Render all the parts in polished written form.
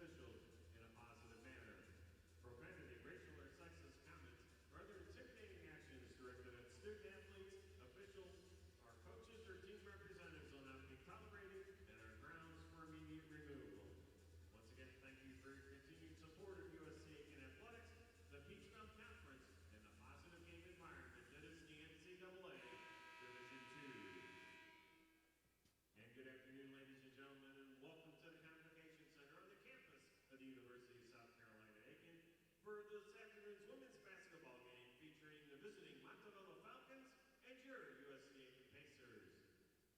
officials in a positive manner. Profanity, racial, or sexist comments, or other intimidating actions directed at student athletes, officials, our coaches, or team representatives will not be tolerated and are grounds for immediate removal. Once again, thank you for your continued support of USC Aiken Athletics, the Peach Belt Conference, and the positive game environment that is the NCAA Division II. And good afternoon, ladies and gentlemen, and welcome to the Convocation Center on the campus of the University of South Carolina, Aiken, for this afternoon's women's basketball game featuring the visiting Montevallo Falcons and your USC Aiken Pacers.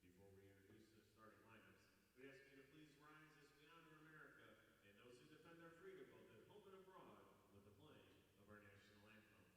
Before we introduce the starting lineups, we ask you to please rise as we honor America and those who defend our freedom both at home and abroad with the playing of our national anthem.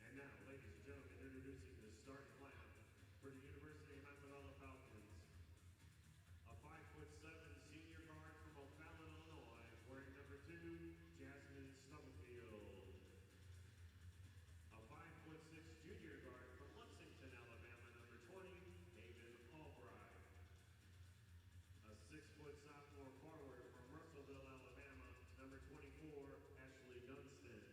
And now, ladies and gentlemen, introducing the starting lineup for the University of Montevallo Falcons. A 5'7" senior guard from Montevallo, Illinois, wearing number 2, Jasmine Stubblefield. A 5'6" junior guard from Lexington, Alabama, number 20, Haven Albright. A 6-foot sophomore forward from Russellville, Alabama, number 24, Ashley Dunstan.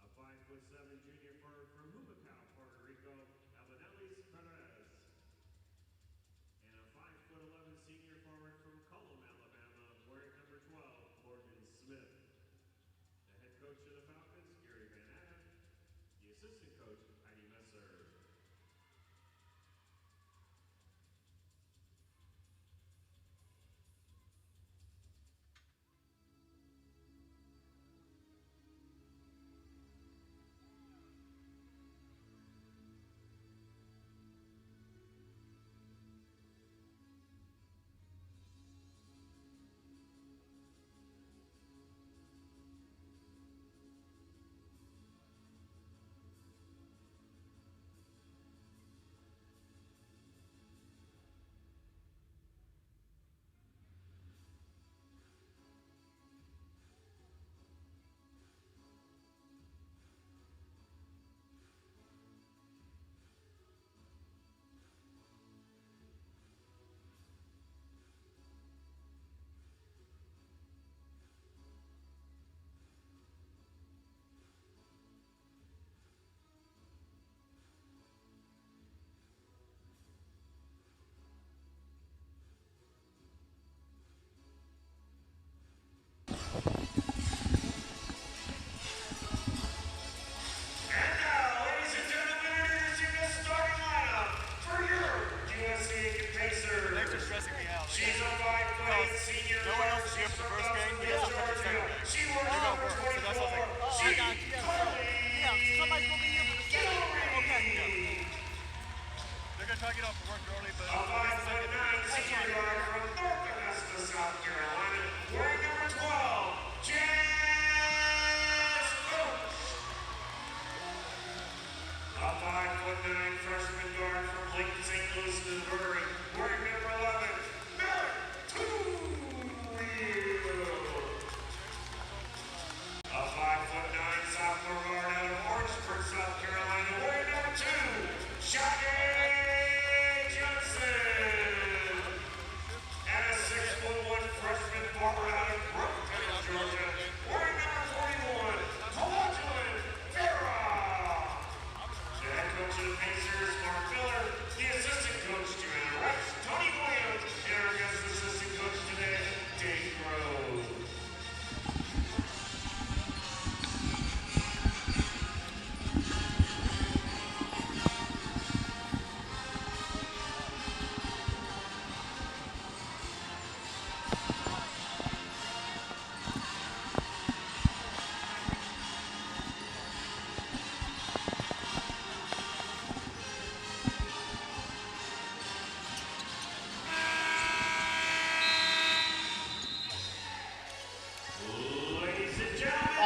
A 5'7" junior forward from Humacao, Puerto Rico, Albanelis Perez. And a 5'11" senior forward from Cullum, Alabama, wearing number 12, Morgan Smith. The head coach of the Falcons, Gary Van Adden. The assistant coach, Heidi Messer.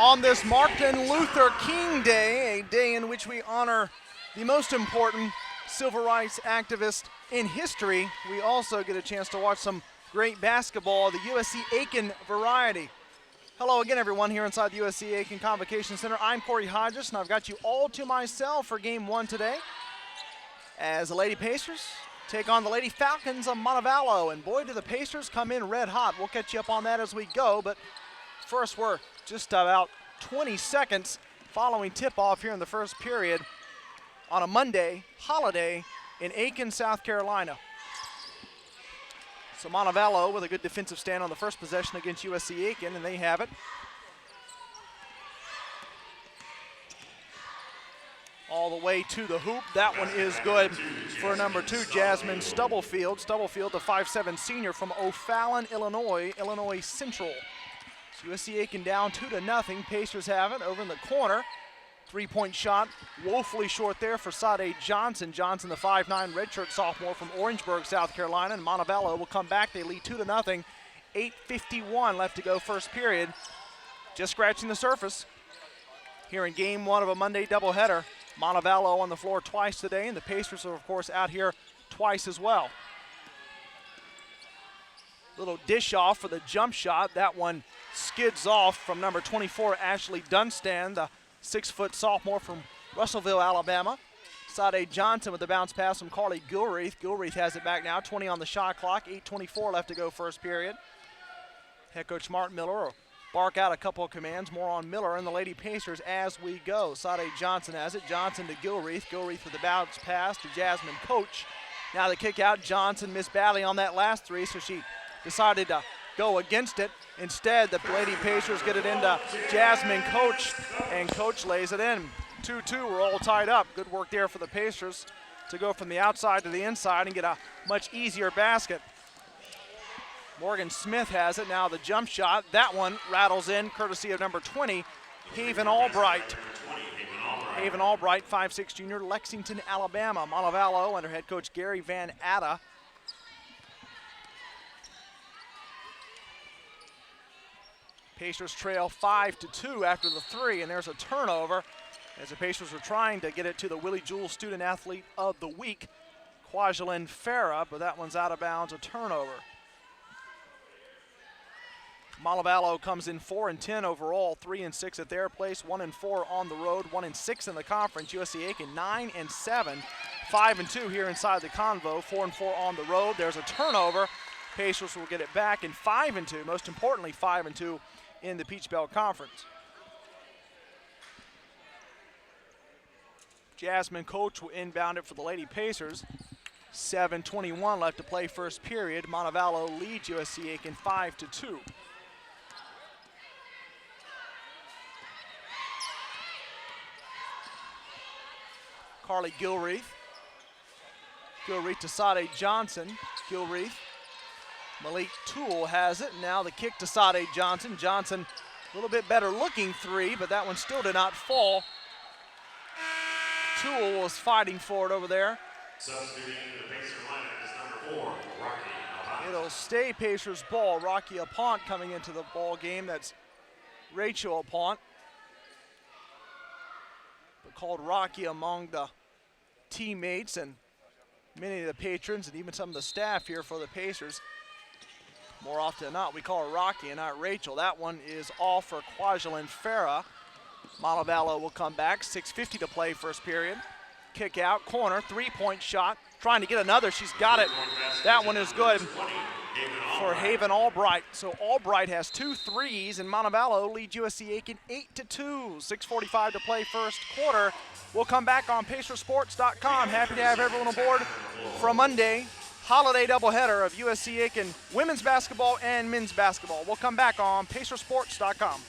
On this Martin Luther King Day, a day in which we honor the most important civil rights activist in history, we also get a chance to watch some great basketball, the USC Aiken variety. Hello again, everyone, here inside the USC Aiken Convocation Center. I'm Corey Hodges, and I've got you all to myself for Game 1 today, as the Lady Pacers take on the Lady Falcons of Montevallo. And boy, do the Pacers come in red hot. We'll catch you up on that as we go, but first we're just about 20 seconds following tip-off here in the first period on a Monday holiday in Aiken, South Carolina. So Montevallo with a good defensive stand on the first possession against USC Aiken, and they have it. All the way to the hoop. That one is good for number 2, Jasmine Stubblefield. Stubblefield, the 5'7" senior from O'Fallon, Illinois Central. So USC Aiken down 2-0. Pacers have it over in the corner. Three-point shot, woefully short there for Sade Johnson. Johnson, the 5'9" redshirt sophomore from Orangeburg, South Carolina. And Montevallo will come back. They lead 2-0. 8:51 left to go first period. Just scratching the surface here in game 1 of a Monday doubleheader. Montevallo on the floor twice today, and the Pacers are, of course, out here twice as well. Little dish off for the jump shot. That one skids off from number 24, Ashley Dunstan, the 6-foot sophomore from Russellville, Alabama. Sade Johnson with the bounce pass from Carly Gilreath. Gilreath has it back now, 20 on the shot clock, 8:24 left to go first period. Head coach Mark Miller will bark out a couple of commands, more on Miller and the Lady Pacers as we go. Sade Johnson has it, Johnson to Gilreath. Gilreath with the bounce pass to Jasmine Coach. Now the kick out, Johnson missed badly on that last three, so she decided to go against it. Instead, the Lady Pacers get it into Jasmine Coach, and Coach lays it in. 2-2, we're all tied up. Good work there for the Pacers to go from the outside to the inside and get a much easier basket. Morgan Smith has it. Now the jump shot. That one rattles in, courtesy of number 20, Haven Albright. Haven Albright, 5'6" junior, Lexington, Alabama. Montevallo under head coach Gary Van Atta. Pacers trail 5-2 after the three, and there's a turnover as the Pacers were trying to get it to the Willie Jewell Student Athlete of the Week, Kwajalein Farah, but that one's out of bounds, a turnover. Montevallo comes in 4-10 overall, 3-6 at their place, 1-4 on the road, 1-6 in the conference. USC Aiken 9-7, 5-2 here inside the Convo, 4-4 on the road. There's a turnover. Pacers will get it back, and 5-2, most importantly 5-2 in the Peach Belt Conference. Jasmine Coach will inbound it for the Lady Pacers. 7:21 left to play first period. Montevallo leads USC Aiken 5-2. Carly Gilreath. Gilreath to Sade Johnson. Gilreath. Malik Toole has it. Now the kick to Sade Johnson. Johnson, a little bit better looking three, but that one still did not fall. Toole was fighting for it over there. Substituting the Pacer lineup is number 4, Rocky Apont. It'll stay Pacers ball. Rocky Apont coming into the ball game. That's Rachel Apont, but called Rocky among the teammates and many of the patrons and even some of the staff here for the Pacers. More often than not, we call her Rocky and not Rachel. That one is off for Kwajalein Farah. Montevallo will come back. 6:50 to play first period. Kick out, corner, three-point shot. Trying to get another. She's got it. That one is good for Haven Albright. So Albright has 2 threes, and Montevallo leads USC Aiken 8-2. 6:45 to play first quarter. We'll come back on PacerSports.com. Happy to have everyone aboard for a Monday holiday doubleheader of USC Aiken women's basketball and men's basketball. We'll come back on PacerSports.com.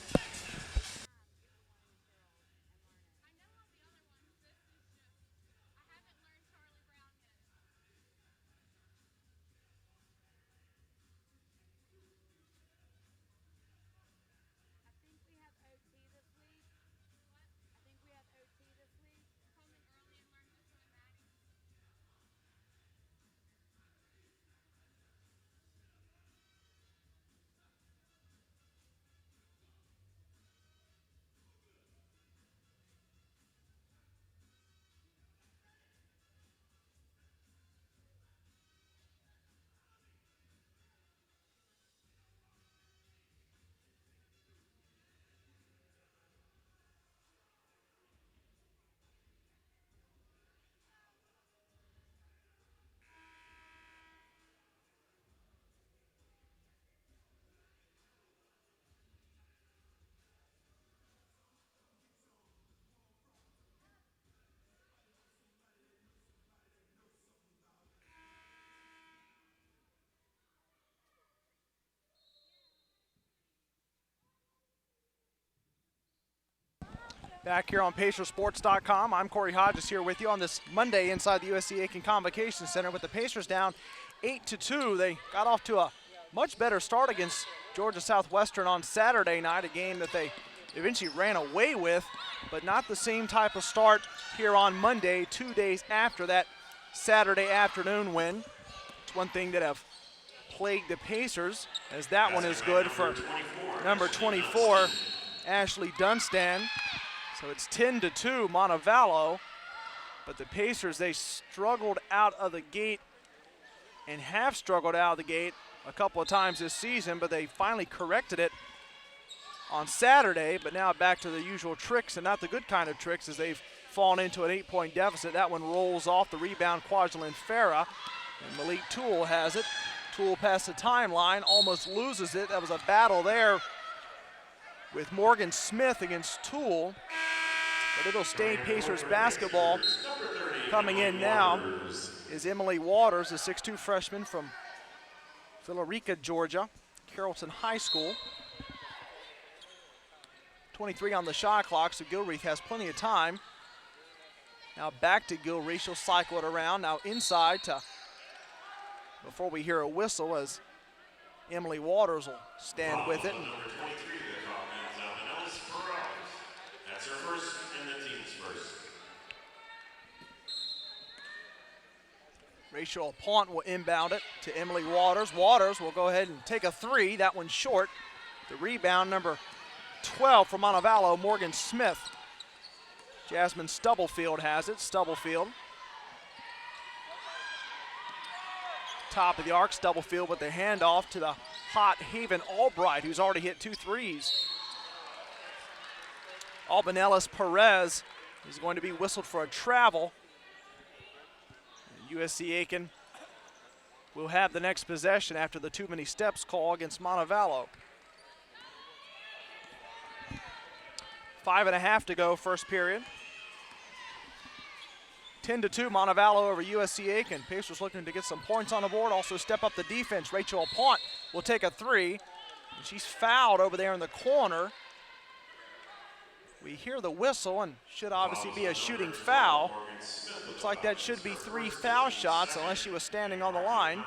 Back here on Pacersports.com, I'm Corey Hodges here with you on this Monday inside the USC Aiken Convocation Center with the Pacers down 8-2. They got off to a much better start against Georgia Southwestern on Saturday night, a game that they eventually ran away with, but not the same type of start here on Monday, 2 days after that Saturday afternoon win. It's one thing that have plagued the Pacers, as that one is good for number 24, Ashley Dunstan. So it's 10-2 Montevallo, but the Pacers, they struggled out of the gate and have struggled out of the gate a couple of times this season, but they finally corrected it on Saturday, but now back to the usual tricks, and not the good kind of tricks, as they've fallen into an 8-point deficit. That one rolls off the rebound, Kwajalein Farah, and Malik Toole has it. Toole past the timeline, almost loses it. That was a battle there with Morgan Smith against Toole, but it'll stay Pacers basketball. Coming in now is Emily Waters, a 6'2 freshman from Villarica, Georgia, Carrollton High School. 23 on the shot clock, so Gilreath has plenty of time. Now back to Gilreath, she'll cycle it around. Now inside to, before we hear a whistle, as Emily Waters will stand with it. That's her first and the team's first. Rachel Pont will inbound it to Emily Waters. Waters will go ahead and take a three. That one's short. The rebound, number 12 for Montevallo, Morgan Smith. Jasmine Stubblefield has it. Stubblefield. Top of the arc, Stubblefield with the handoff to the hot Haven Albright, who's already hit 2 threes. Albanellis Perez is going to be whistled for a travel. And USC Aiken will have the next possession after the too many steps call against Montevallo. 5.5 to go, first period. 10-2 Montevallo over USC Aiken. Pacers looking to get some points on the board, also step up the defense. Rachel Pont will take a three. And she's fouled over there in the corner. We hear the whistle, and should obviously be a shooting foul. Looks like that should be 3 foul shots unless she was standing on the line.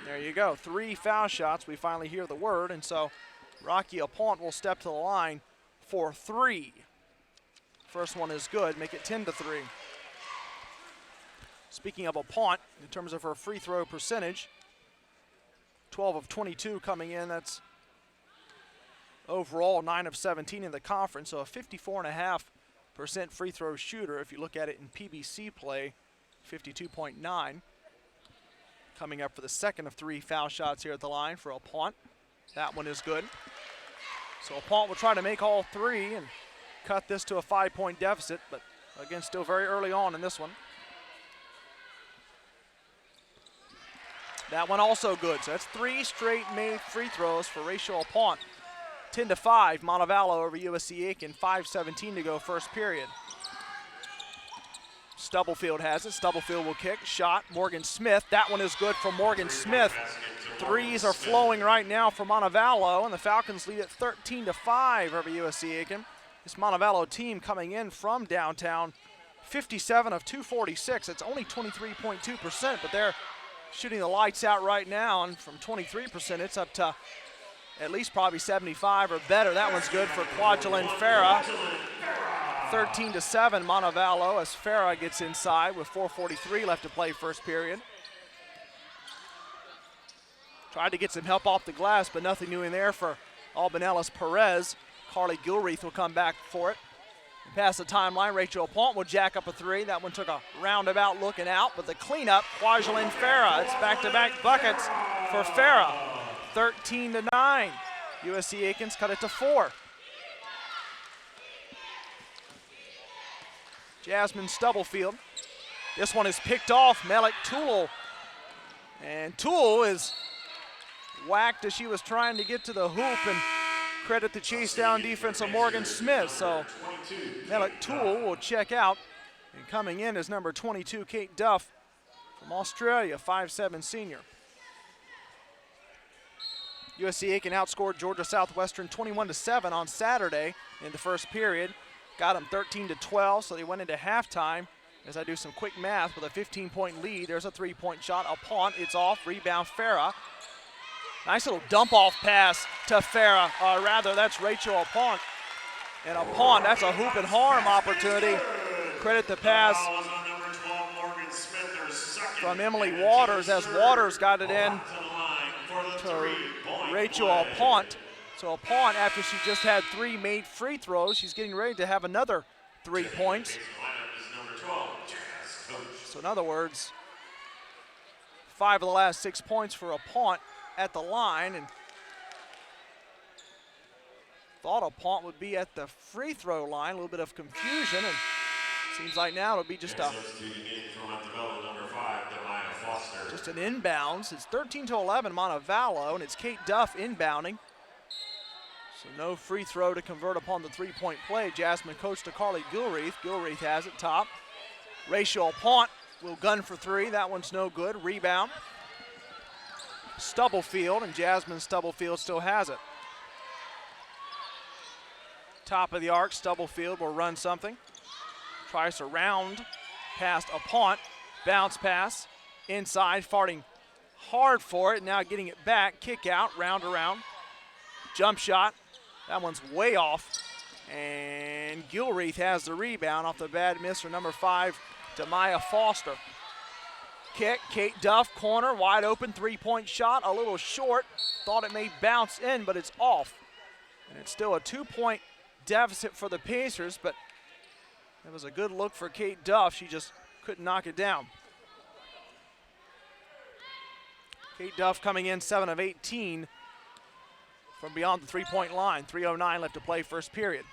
There you go, 3 foul shots. We finally hear the word, and so Rocky Apont will step to the line for 3. First one is good, make it 10-3. Speaking of Apont, in terms of her free throw percentage, 12 of 22 coming in. That's overall 9 of 17 in the conference, so a 54.5% free throw shooter. If you look at it in PBC play, 52.9. Coming up for the second of 3 foul shots here at the line for Apont. That one is good. So Apont will try to make all 3 and cut this to a 5-point deficit, but again, still very early on in this one. That one also good, so that's 3 straight made free throws for Rachel Apont. 10-5, Montevallo over USC Aiken, 5:17 to go, first period. Stubblefield has it. Stubblefield will kick. Shot, Morgan Smith. That one is good for Morgan Smith. Threes are flowing right now for Montevallo, and the Falcons lead at 13-5 over USC Aiken. This Montevallo team coming in from downtown, 57 of 246. It's only 23.2%, but they're shooting the lights out right now, and from 23%, it's up to at least probably 75 or better. That one's good for Kwajalein Farah. 13-7 Montevallo as Farah gets inside with 4:43 left to play first period. Tried to get some help off the glass, but nothing new in there for Albanellis Perez. Carly Gilreath will come back for it. Past the timeline, Rachel Pont will jack up a 3. That one took a roundabout looking out, but the cleanup, Kwajalein Farah. It's back-to-back buckets for Farah. 13-9. USC Aiken's cut it to 4. Jasmine Stubblefield. This one is picked off, Melik Toole. And Toole is whacked as she was trying to get to the hoop, and credit the chase down defense of Morgan Smith. So Melik Toole will check out, and coming in is number 22, Kate Duff from Australia, 5'7" senior. USC Aiken outscored Georgia Southwestern 21-7 on Saturday in the first period. Got them 13-12, so they went into halftime. As I do some quick math, with a 15-point lead, there's a three-point shot. A punt, it's off. Rebound, Farah. Nice little dump-off pass to Farah. Rather, that's Rachel Apont. And Apont, that's a hoop and harm opportunity. Credit the pass from Emily Waters, as Waters got it in to Rachel Apont. So Apont, after she just had 3 made free throws, she's getting ready to have another 3 points. So in other words, 5 of the last 6 points for Apont at the line, and thought Apont would be at the free throw line. A little bit of confusion, and seems like now it'll be just an inbounds. It's 13-11 Montevallo, and it's Kate Duff inbounding. So no free throw to convert upon the 3-point play. Jasmine Coach to Carly Gilreath. Gilreath has it top. Rachel Apont will gun for 3. That one's no good. Rebound. Stubblefield, and Jasmine Stubblefield still has it. Top of the arc, Stubblefield will run something. Tries to round past Apont. Bounce pass. Inside, farting hard for it. Now getting it back. Kick out, round around. Jump shot. That one's way off. And Gilreath has the rebound off the bad miss for number 5, Demaya Foster. Kick, Kate Duff, corner, wide open, 3-point shot, a little short. Thought it may bounce in, but it's off. And it's still a 2-point deficit for the Pacers, but it was a good look for Kate Duff. She just couldn't knock it down. Kate Duff coming in 7 of 18 from beyond the 3-point line. 3:09 left to play first period.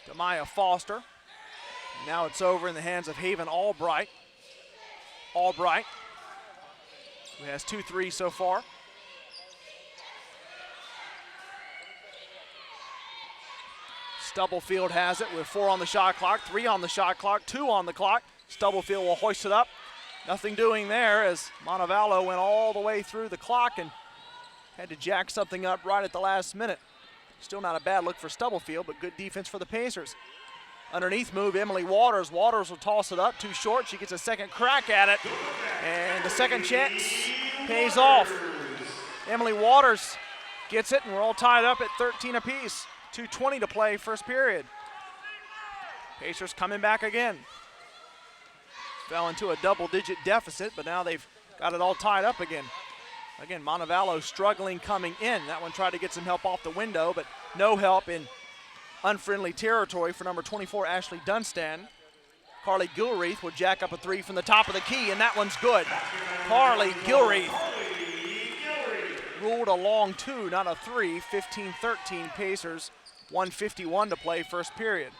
Demaya Foster. Now it's over in the hands of Haven Albright. Albright, who has 2 threes so far. Stubblefield has it with 4 on the shot clock, 3 on the shot clock, 2 on the clock. Stubblefield will hoist it up. Nothing doing there as Montevallo went all the way through the clock and had to jack something up right at the last minute. Still not a bad look for Stubblefield, but good defense for the Pacers. Underneath move, Emily Waters. Waters will toss it up, too short. She gets a second crack at it, and the second chance pays off. Emily Waters gets it, and we're all tied up at 13 apiece. 2:20 to play first period. Pacers coming back again. Fell into a double-digit deficit, but now they've got it all tied up again. Again, Montevallo struggling coming in. That one tried to get some help off the window, but no help in unfriendly territory for number 24, Ashley Dunstan. Carly Gilreath will jack up a 3 from the top of the key, and that one's good. Carly Gilreath ruled a long 2, not a 3. 15-13 Pacers, 1:51 to play first period.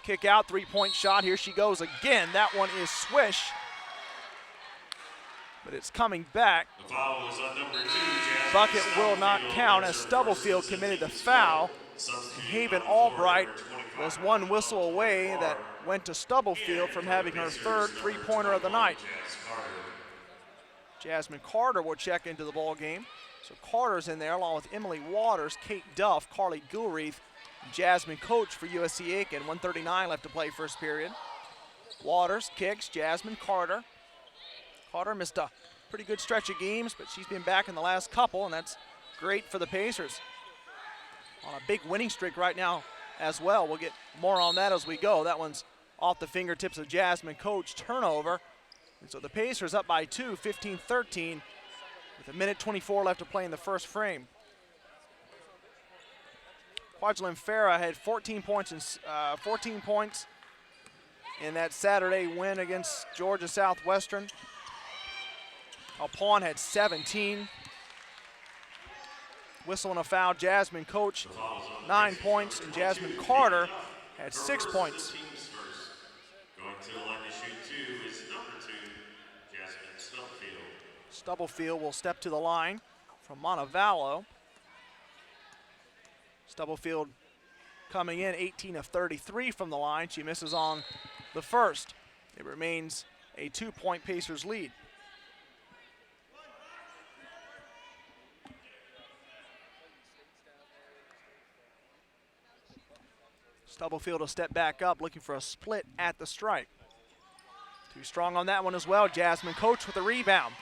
Kick out, 3-point shot. Here she goes again. That one is swish, but it's coming back. The foul is on number 2. Bucket will not count as Stubblefield committed the foul. Haven Albright was one whistle away that went to Stubblefield from having her 3rd 3-pointer of the night. Jasmine Carter will check into the ball game. So Carter's in there along with Emily Waters, Kate Duff, Carly Gilreath, Jasmine Coach for USC Aiken. 1:39 left to play first period. Waters kicks, Jasmine Carter. Carter missed a pretty good stretch of games, but she's been back in the last couple, and that's great for the Pacers. On a big winning streak right now as well. We'll get more on that as we go. That one's off the fingertips of Jasmine Coach, turnover. And so the Pacers up by 2, 15-13, with 1:24 left to play in the first frame. Kwajalein Farah had 14 points in that Saturday win against Georgia Southwestern. Apont had 17. Whistle and a foul. Jasmine Coach, 9 points, and Jasmine Carter had 6 points. Going to the line to shoot 2 is number 2, Jasmine Stubblefield. Stubblefield will step to the line from Montevallo. Stubblefield coming in 18 of 33 from the line. She misses on the first. It remains a 2-point Pacers lead. Stubblefield will step back up, looking for a split at the stripe. Too strong on that one as well. Jasmine Coach with the rebound.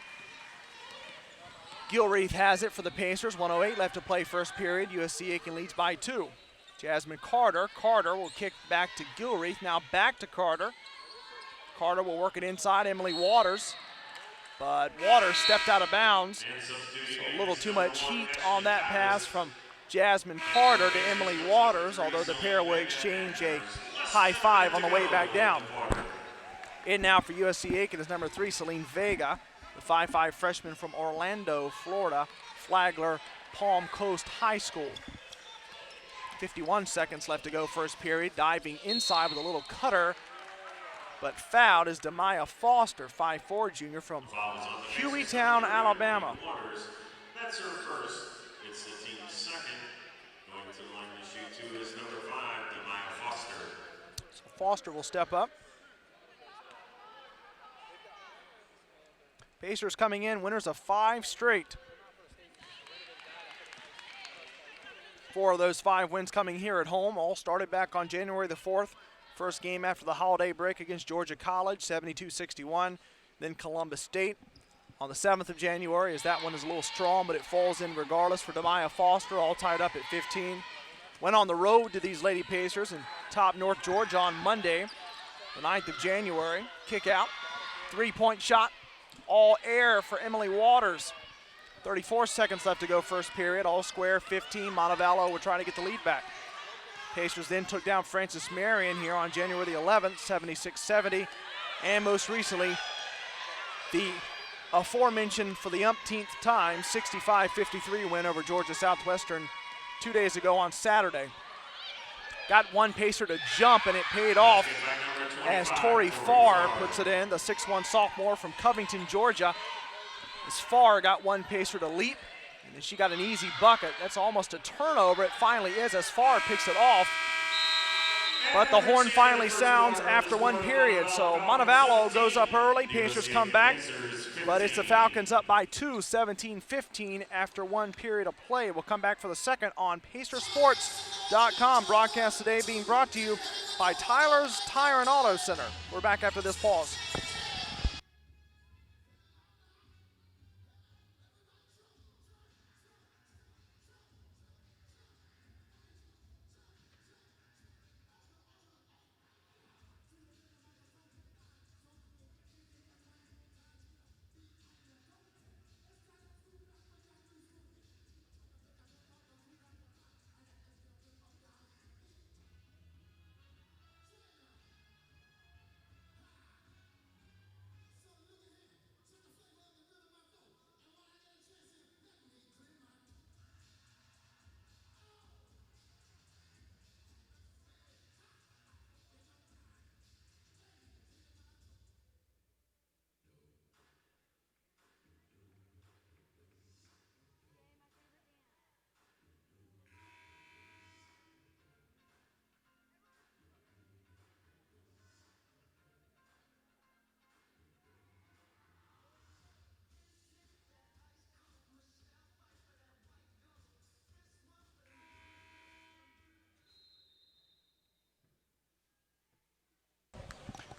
Gilreath has it for the Pacers. 1:08 left to play first period. USC Aiken leads by 2. Jasmine Carter. Carter will kick back to Gilreath. Now back to Carter. Carter will work it inside. Emily Waters. But Waters stepped out of bounds. So a little too much heat on that pass from Jasmine Carter to Emily Waters, although the pair will exchange a high five on the way back down. In now for USC Aiken is number 3, Celine Vega, the 5'5" freshman from Orlando, Florida, Flagler Palm Coast High School. 51 seconds left to go first period. Diving inside with a little cutter, but fouled is Demaya Foster, 5'4" junior from Hueytown, Alabama. That's her first. It's the team's second. Going to the line to shoot 2 is number 5, Demaya Foster. So Foster will step up. Pacers coming in, winners of 5 straight. 4 of those 5 wins coming here at home. All started back on January the 4th. First game after the holiday break against Georgia College, 72-61. Then Columbus State on the 7th of January, as that one is a little strong, but it falls in regardless for Demaya Foster, all tied up at 15. Went on the road to these Lady Pacers in top North Georgia on Monday, the 9th of January. Kick out, 3-point shot, all air for Emily Waters. 34 seconds left to go first period, all square, 15. Montevallo will try to get the lead back. Pacers then took down Francis Marion here on January the 11th, 76-70. And most recently, the aforementioned for the umpteenth time, 65-53 win over Georgia Southwestern 2 days ago on Saturday. Got one Pacer to jump, and it paid off as Tori Farr puts it in, the 6'1" sophomore from Covington, Georgia. As Farr got one Pacer to leap, and then she got an easy bucket. That's almost a turnover. It finally is as Farr picks it off. But the horn finally sounds after 1 period. So Montevallo goes up early. Pacers come back. But it's the Falcons up by 2, 17-15 after 1 period of play. We'll come back for the second on PacerSports.com. Broadcast today being brought to you by Tyler's Tire and Auto Center. We're back after this pause.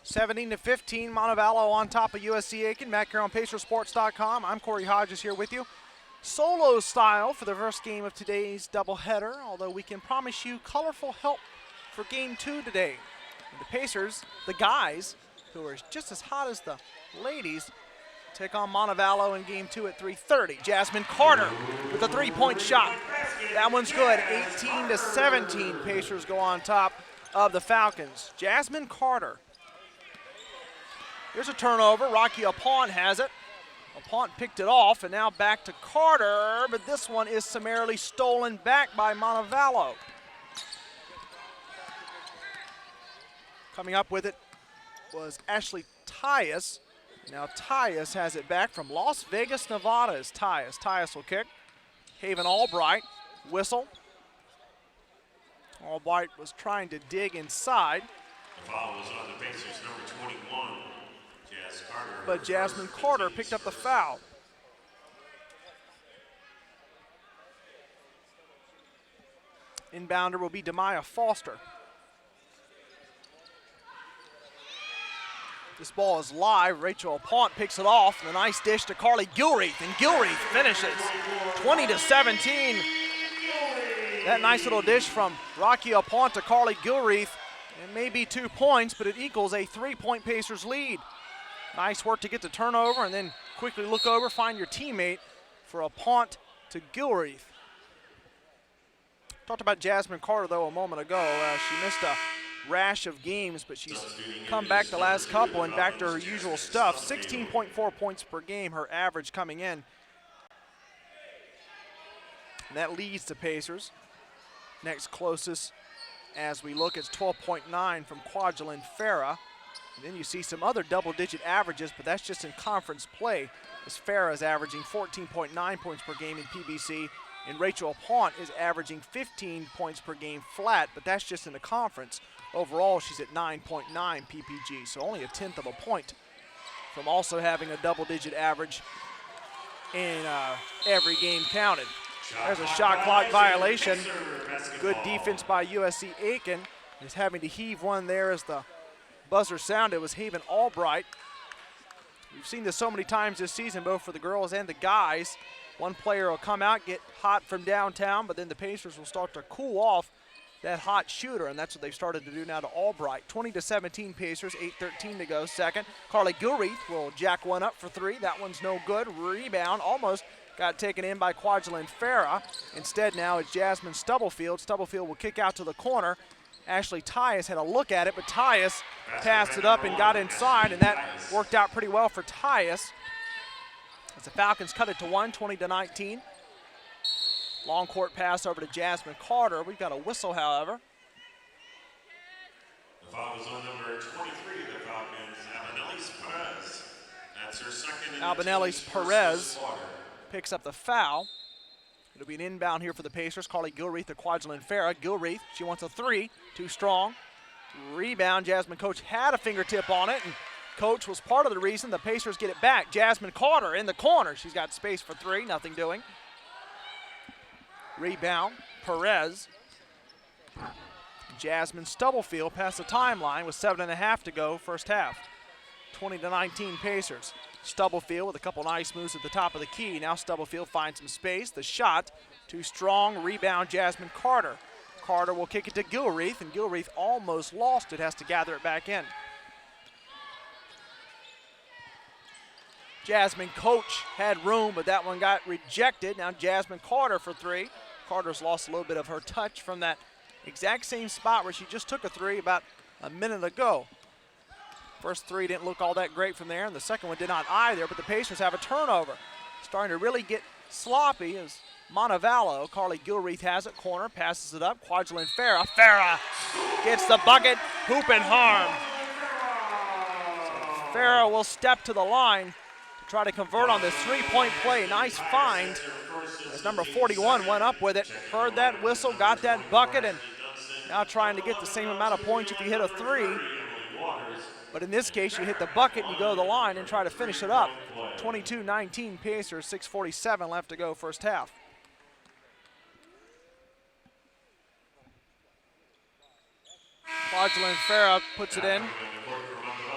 (17-15), Montevallo on top of USC Aiken. Back here on PacerSports.com. I'm Corey Hodges here with you. Solo style for the first game of today's doubleheader, although we can promise you colorful help for game 2 today. And the Pacers, the guys, who are just as hot as the ladies, take on Montevallo in game 2 at 3:30. Jasmine Carter with a 3-point shot. That one's good, 18-17. Pacers go on top of the Falcons. Jasmine Carter. Here's a turnover. Rocky Apont has it. Apont picked it off, and now back to Carter, but this one is summarily stolen back by Montevallo. Coming up with it was Ashley Tyus. Now Tyus has it back from Las Vegas, Nevada is Tyus. Tyus will kick. Haven Albright, whistle. Albright was trying to dig inside. The foul was on the Pacers, number 21. But Jasmine Carter picked up the foul. Inbounder will be Demaya Foster. This ball is live. Rachel Pont picks it off. And a nice dish to Carly Gilreath, and Gilreath finishes 20-17. That nice little dish from Rocky Pont to Carly Gilreath. It may be 2 points, but it equals a 3-point Pacers lead. Nice work to get the turnover and then quickly look over, find your teammate for a Pont to Gilreath. Talked about Jasmine Carter, though, a moment ago. She missed a rash of games, but she's come back the last couple and back to her usual stuff. 16.4 points per game, her average coming in. And that leads the Pacers. Next closest, as we look, it's 12.9 from Kwajalein Farah. And then you see some other double-digit averages, but that's just in conference play, as Farah is averaging 14.9 points per game in PBC, and Rachel Pont is averaging 15 points per game flat, but that's just in the conference. Overall, she's at 9.9 PPG, so only a tenth of a point from also having a double-digit average in every game counted. There's a shot clock violation. Good defense by USC Aiken. Is having to heave one there as the buzzer sounded. It was Haven Albright. We've seen this so many times this season, both for the girls and the guys. One player will come out, get hot from downtown, but then the Pacers will start to cool off that hot shooter, and that's what they've started to do now to Albright. 20-17 Pacers, 8:13 to go. Second, Carly Gilreath will jack one up for three. That one's no good. Rebound almost got taken in by Kwajalein Farah. Instead now it's Jasmine Stubblefield. Stubblefield will kick out to the corner. Ashley Tyus had a look at it, but Tyus passed it up and got inside, and that worked out pretty well for Tyus. As the Falcons cut it to 1, 20-19. Long court pass over to Jasmine Carter. We've got a whistle, however. The foul was on number 23 of the Falcons, Albanellis Perez. That's her second. Albanellis Perez picks up the foul. It'll be an inbound here for the Pacers. Carly Gilreath to Kwajalein Farah. Gilreath, she wants a three. Too strong. Rebound. Jasmine Coach had a fingertip on it, and Coach was part of the reason the Pacers get it back. Jasmine Carter in the corner. She's got space for three. Nothing doing. Rebound. Perez. Jasmine Stubblefield past the timeline with 7.5 to go first half. 20-19 Pacers. Stubblefield with a couple nice moves at the top of the key. Now Stubblefield finds some space. The shot too strong. Rebound Jasmine Carter. Carter will kick it to Gilreath, and Gilreath almost lost it. Has to gather it back in. Jasmine Coach had room, but that one got rejected. Now Jasmine Carter for three. Carter's lost a little bit of her touch from that exact same spot where she just took a three about a minute ago. First three didn't look all that great from there, and the second one did not either, but the Pacers have a turnover. Starting to really get sloppy as Montevallo. Carly Gilreath has it, corner, passes it up. Kwajalein Farah. Farah gets the bucket, hoop and harm. So Farah will step to the line to try to convert on this three-point play. Nice find as number 41 went up with it. Heard that whistle, got that bucket, and now trying to get the same amount of points if you hit a three. But in this case, you hit the bucket, and you go to the line and try to finish it up. 22-19 Pacers, 6:47 left to go first half. Kwajalein Farah puts it in.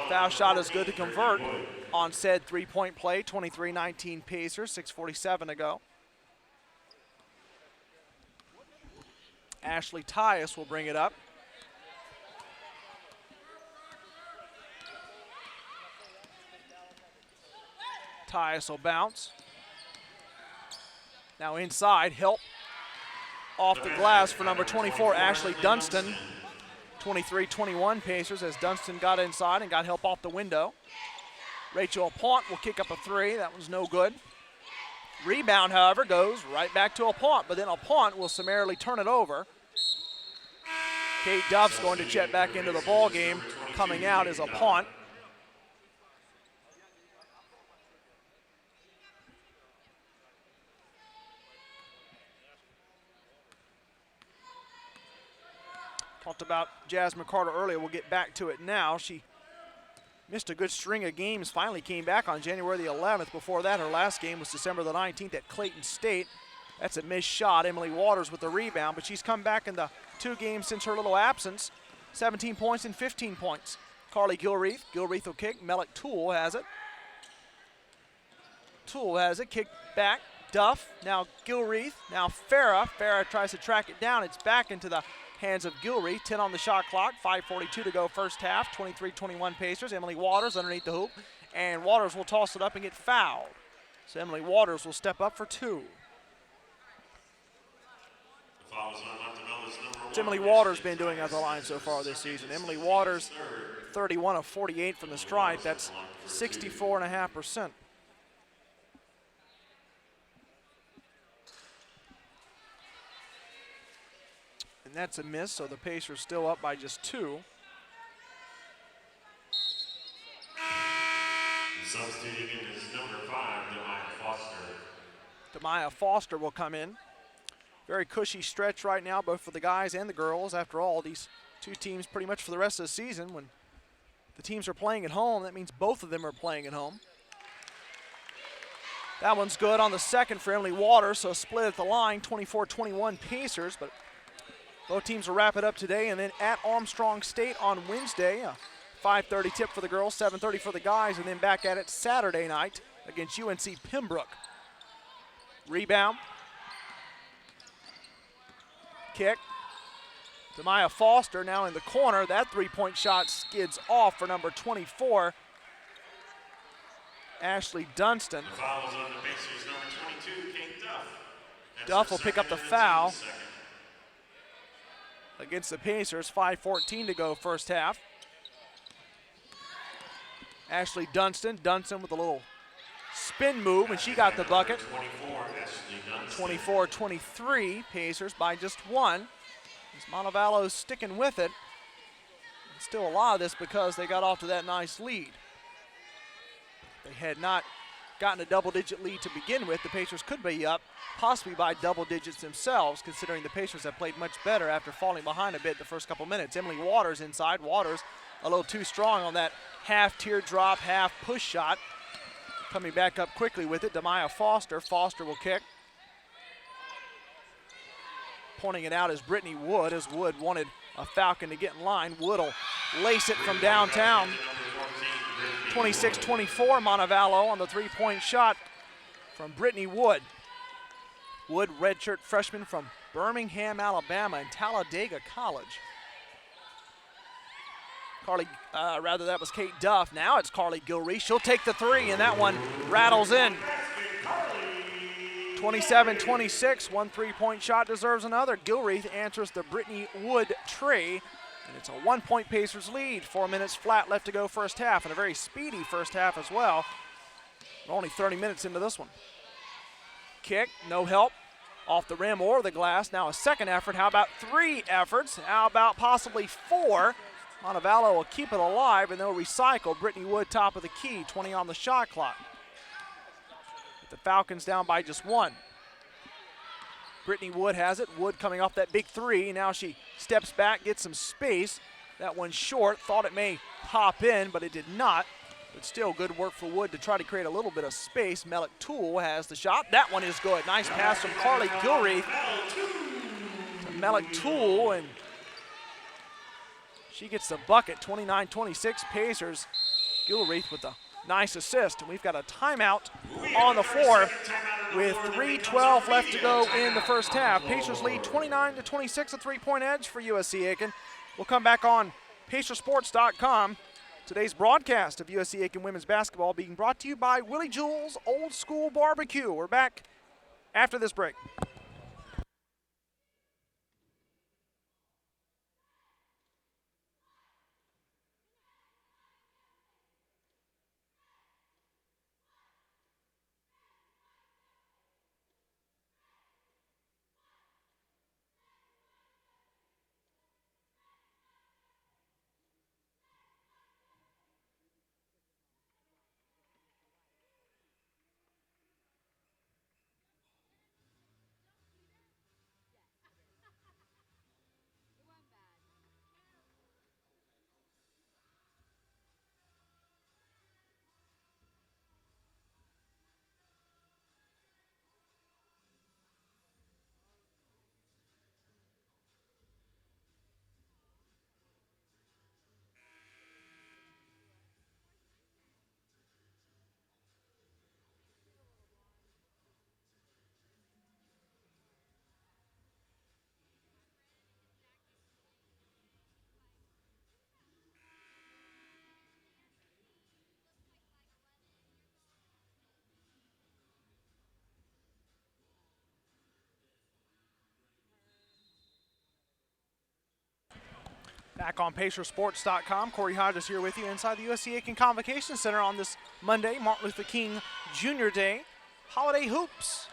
Foul shot is good to convert on said three-point play. 23-19 Pacers, 6:47 to go. Ashley Tyus will bring it up. Tyus will bounce. Now inside, help off the glass for number 24, Ashley Dunston. 23-21 Pacers as Dunston got inside and got help off the window. Rachel Pont will kick up a three. That one's no good. Rebound, however, goes right back to Pont, but then Pont will summarily turn it over. Kate Duff's going to check back into the ball game. Coming out is Pont. Talked about Jasmine Carter earlier. We'll get back to it now. She missed a good string of games, finally came back on January the 11th. Before that, her last game was December the 19th at Clayton State. That's a missed shot. Emily Waters with the rebound, but she's come back in the 2 games since her little absence. 17 points and 15 points. Carly Gilreath. Gilreath will kick. Melick Toole has it. Toole has it. Kick back. Duff. Now Gilreath. Now Farah. Farah tries to track it down. It's back into the hands of Gilreath. 10 on the shot clock. 5:42 to go first half. 23-21 Pacers. Emily Waters underneath the hoop. And Waters will toss it up and get fouled. So Emily Waters will step up for 2. What's Emily Waters been doing at the line so far this season? Emily Waters, 31 of 48 from the stripe. That's 64.5%. And that's a miss, so the Pacers still up by just 2. Substituting in is number 5, Demaya Foster. Demaya Foster will come in. Very cushy stretch right now, both for the guys and the girls. After all, these two teams pretty much for the rest of the season, when the teams are playing at home, that means both of them are playing at home. That one's good on the second for Emily Waters, so split at the line, 24-21 Pacers, but both teams will wrap it up today, and then at Armstrong State on Wednesday, a 5:30 tip for the girls, 7:30 for the guys, and then back at it Saturday night against UNC Pembroke. Rebound. Kick. Demaya Foster now in the corner. That three-point shot skids off for number 24, Ashley Dunstan. The foul is on the Pacers, number 22, Kate Duff. Duff will pick up the foul against the Pacers. 5:14 to go first half. Ashley Dunstan. Dunstan with a little spin move, and she got the bucket. 24-23 Pacers by just 1. As Montevallo sticking with it. And still a lot of this because they got off to that nice lead. They had not gotten a double-digit lead to begin with. The Pacers could be up, possibly by double digits themselves, considering the Pacers have played much better after falling behind a bit the first couple minutes. Emily Waters inside. Waters a little too strong on that half teardrop, half push shot. Coming back up quickly with it, Demaya Foster. Foster will kick. Pointing it out is Brittany Wood, as Wood wanted a Falcon to get in line. Wood will lace it from downtown. 26-24 Montevallo on the three-point shot from Brittany Wood. Wood, redshirt freshman from Birmingham, Alabama, and Talladega College. That was Kate Duff. Now it's Carly Gilreath. She'll take the 3, and that one rattles in. 27-26, one three-point shot deserves another. Gilreath answers the Brittany Wood tree, and it's a 1-point Pacers lead. 4 minutes flat left to go first half, and a very speedy first half as well. We're only 30 minutes into this one. Kick, no help, off the rim or the glass. Now a second effort. How about 3 efforts? How about possibly 4? Montevallo will keep it alive, and they'll recycle. Brittany Wood top of the key, 20 on the shot clock. The Falcons down by just 1. Brittany Wood has it. Wood coming off that big 3. Now she steps back, gets some space. That one's short. Thought it may pop in, but it did not. But still good work for Wood to try to create a little bit of space. Melick Toole has the shot. That one is good. Nice pass from Carly Gilreath to Melick Toole, and she gets the bucket. 29-26 Pacers. Gilreath with the nice assist, and we've got a timeout on the floor with 3:12 left to go in the first half. Pacers lead 29-26, a 3-point edge for USC Aiken. We'll come back on PacerSports.com. Today's broadcast of USC Aiken women's basketball being brought to you by Willie Jewell's Old School Barbecue. We're back after this break. Back on PacerSports.com, Corey Hodges here with you inside the USC Aiken Convocation Center on this Monday, Martin Luther King Jr. Day. Holiday hoops,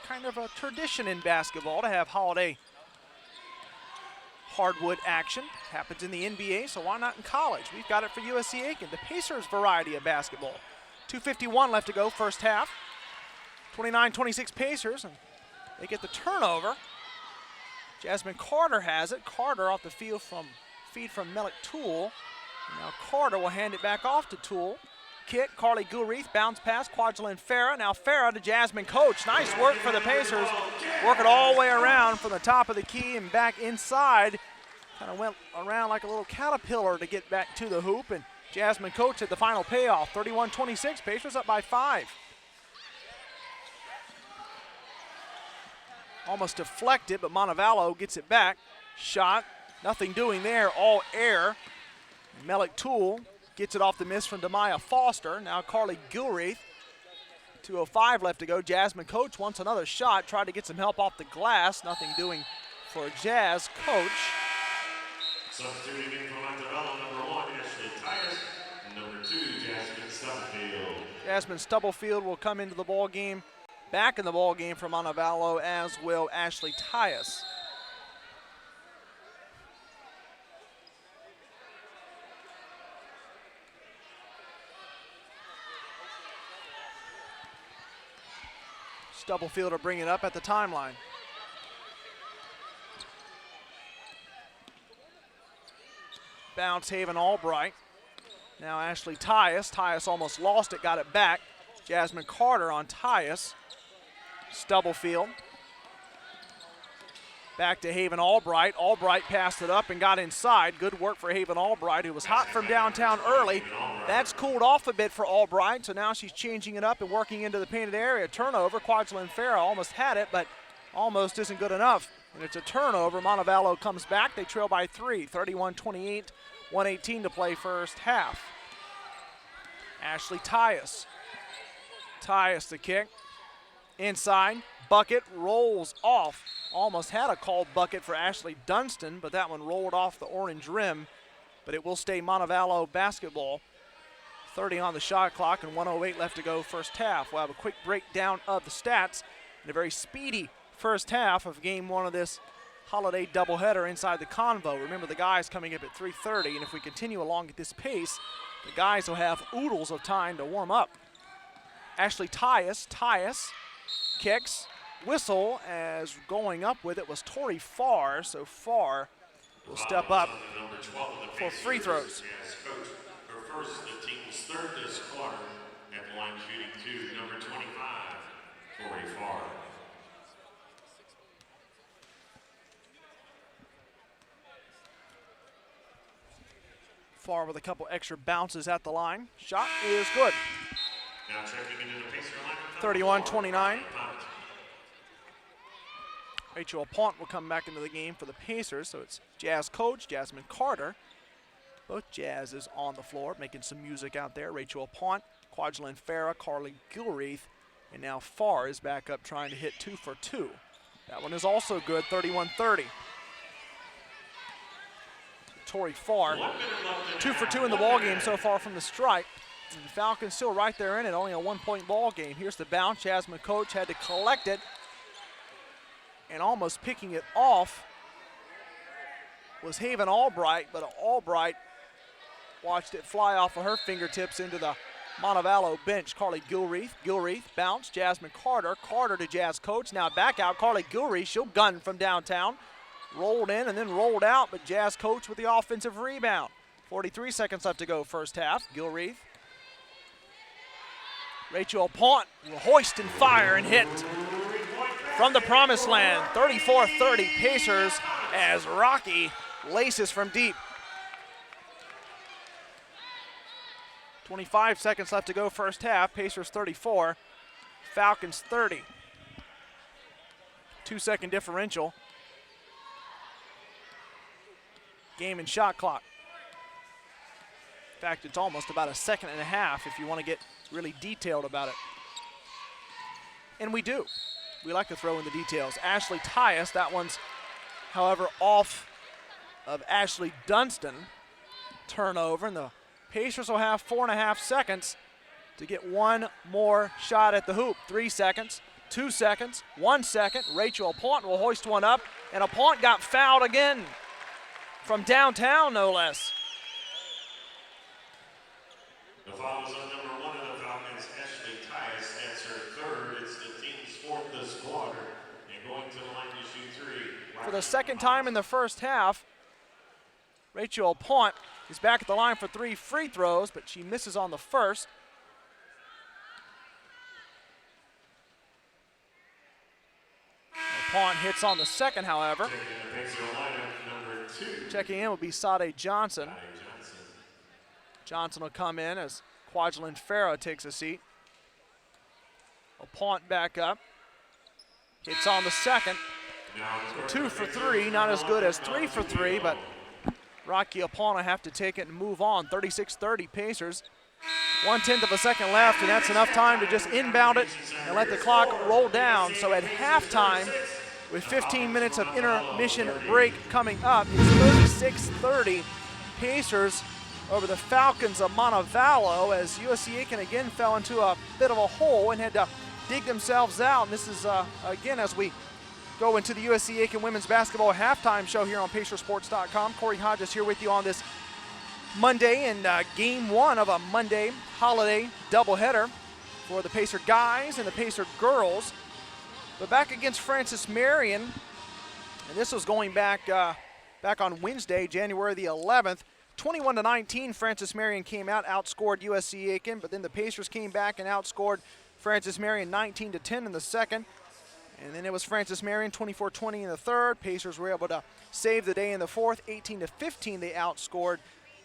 kind of a tradition in basketball to have holiday hardwood action. Happens in the NBA, so why not in college? We've got it for USC Aiken, the Pacers variety of basketball. 2:51 left to go, first half. 29-26 Pacers, and they get the turnover. Jasmine Carter has it. Carter off the feed from Melik Toole. And now Carter will hand it back off to Toole. Kick, Carly Gilreath, bounce pass, Kwajalein Farah. Now Farah to Jasmine Coach. Nice work for the Pacers. Work it all the way around from the top of the key and back inside. Kind of went around like a little caterpillar to get back to the hoop. And Jasmine Coach had the final payoff. 31-26, Pacers up by 5. Almost deflected, but Montevallo gets it back. Shot, nothing doing there, all air. Melik Toole gets it off the miss from Demaya Foster. Now Carly Gilreath. 2:05 left to go. Jasmine Coach wants another shot. Tried to get some help off the glass. Nothing doing for Jazz Coach. Substituting in for Montevallo, number 1, Ashley Tyus. Number 2, Jasmine Stubblefield. Jasmine Stubblefield will come into the ball game. Back in the ball game for Montevallo, as will Ashley Tyus. Stubblefield will bring it up at the timeline. Bounce Haven Albright. Now Ashley Tyus. Tyus almost lost it, got it back. Jasmine Carter on Tyus. Stubblefield. Back to Haven Albright. Albright passed it up and got inside. Good work for Haven Albright, who was hot from downtown early. That's cooled off a bit for Albright, so now she's changing it up and working into the painted area. Turnover. Kwajalein Farah almost had it, but almost isn't good enough. And it's a turnover. Montevallo comes back. They trail by 3. 31-28. 1:18 to play first half. Ashley Tyus. Tyus the kick. Inside, bucket rolls off. Almost had a called bucket for Ashley Dunstan, but that one rolled off the orange rim. But it will stay Montevallo basketball. 30 on the shot clock and 1:08 left to go first half. We'll have a quick breakdown of the stats and a very speedy first half of game 1 of this holiday doubleheader inside the Convo. Remember, the guys coming up at 3:30, and if we continue along at this pace, the guys will have oodles of time to warm up. Ashley Tyus. Kicks, whistle, as going up with it was Tori Farr, so Farr will step up for free throws. Her first, the team's third this quarter, at the line shooting 2, number 25, Tori Farr. Farr with a couple extra bounces at the line. Shot is good. Now checking into the Pacer lineup. 31-29. Rachel Pont will come back into the game for the Pacers, so it's Jazz Coach, Jasmine Carter. Both Jazzes on the floor, making some music out there. Rachel Pont, Kwajalein Farah, Carly Gilreath, and now Farr is back up trying to hit 2 for 2. That one is also good, 31-30. Tori Farr, 2 for 2 in the ballgame so far from the stripe. And the Falcons still right there in it, only a 1-point ball game. Here's the bounce. Jasmine Coach had to collect it, and almost picking it off was Haven Albright, but Albright watched it fly off of her fingertips into the Montevallo bench. Carly Gilreath, bounce. Jasmine Carter to Jazz Coach. Now back out, Carly Gilreath, she'll gun from downtown. Rolled in and then rolled out, but Jazz Coach with the offensive rebound. 43 seconds left to go first half. Gilreath. Rachel Pont will hoist and fire and hit from the promised land. 34-30 Pacers as Rocky laces from deep. 25 seconds left to go first half. Pacers 34, Falcons 30. 2-second differential. Game and shot clock. In fact, it's almost about a second and a half if you want to get really detailed about it. And we do. We like to throw in the details. Ashley Tyus, that one's, however, off of Ashley Dunstan. Turnover, and the Pacers will have 4.5 seconds to get one more shot at the hoop. 3 seconds, 2 seconds, 1 second. Rachel Apont will hoist one up, and Apont got fouled again from downtown, no less. The foul is on number 1 of the Falcons, Ashley Tice. That's her third. It's the team's fourth this quarter. And going to the line to shoot 3. For the second time in the first half, Rachel Apont is back at the line for 3 free throws, but she misses on the first. Apont hits on the second, however. Checking in will be Sade Johnson. Johnson will come in as Kwajalein Farah takes a seat. Apont back up. Hits on the second. So 2 for 3, not as good as 3 for 3, but Rocky Apont will have to take it and move on. 36-30 Pacers. 1/10 of a second left, and that's enough time to just inbound it and let the clock roll down. So at halftime, with 15 minutes of intermission break coming up, it's 36-30 Pacers over the Falcons of Montevallo, as USC Aiken again fell into a bit of a hole and had to dig themselves out. And this is, again, as we go into the USC Aiken women's basketball halftime show here on PacerSports.com. Corey Hodges here with you on this Monday and game 1 of a Monday holiday doubleheader for the Pacer guys and the Pacer girls. But back against Francis Marion, and this was going back on Wednesday, January the 11th. 21-19, Francis Marion came out, outscored USC Aiken, but then the Pacers came back and outscored Francis Marion 19-10 in the second. And then it was Francis Marion 24-20 in the third. Pacers were able to save the day in the fourth. 18-15 they outscored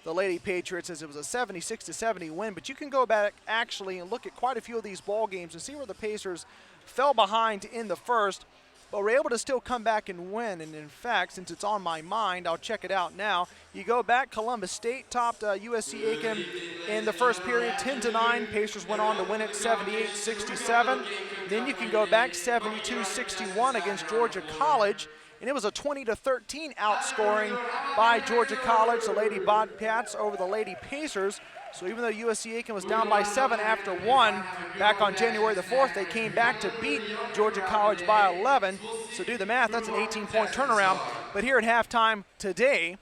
the Lady Patriots, as it was a 76-70 win. But you can go back actually and look at quite a few of these ball games and see where the Pacers fell behind in the first, but were able to still come back and win. And in fact, since it's on my mind, I'll check it out now. You go back, Columbus State topped USC Aiken in the first period 10-9. Pacers went on to win it 78-67. Then you can go back 72-61 against Georgia College, and it was a 20-13 outscoring by Georgia College, the Lady Bobcats over the Lady Pacers. So even though USC Aiken was down by 7 after 1, back on January the 4th, they came back to beat Georgia College by 11. So do the math, that's an 18-point turnaround. But here at halftime today,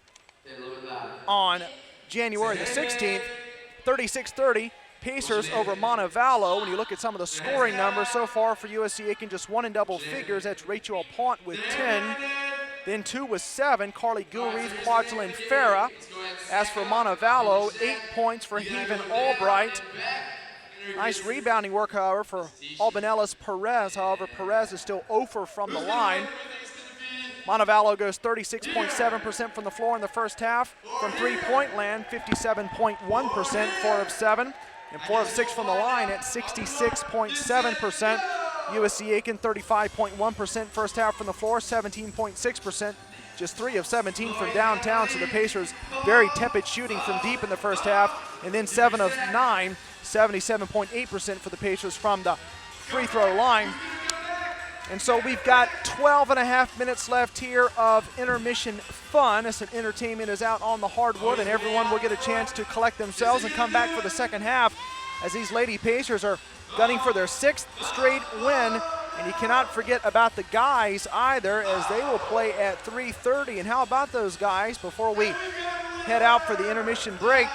on January the 16th, 36-30, Pacers over Montevallo. When you look at some of the scoring numbers so far for USC Aiken, just 1 in double figures. That's Rachel Apont with 10. Then 2 with 7, Carly Gilreath, Kwajalein Farah. As for Montevallo, 8 points for Haven Albright. Nice rebounding work, however, for Albanellis Perez. However, Perez is still 0 from the line. Montevallo goes 36.7% from the floor in the first half. From three-point land, 57.1%, 4 of 7. And 4 of 6 from the line at 66.7%. USC Aiken 35.1% first half from the floor, 17.6%, just 3 of 17 from downtown. So the Pacers very tepid shooting from deep in the first half, and then 7 of 9, 77.8% for the Pacers from the free throw line. And so we've got 12.5 minutes left here of intermission fun as some entertainment is out on the hardwood, and everyone will get a chance to collect themselves and come back for the second half as these Lady Pacers are gunning for their 6th straight win. And you cannot forget about the guys either, as they will play at 3:30. And how about those guys before we head out for the intermission break?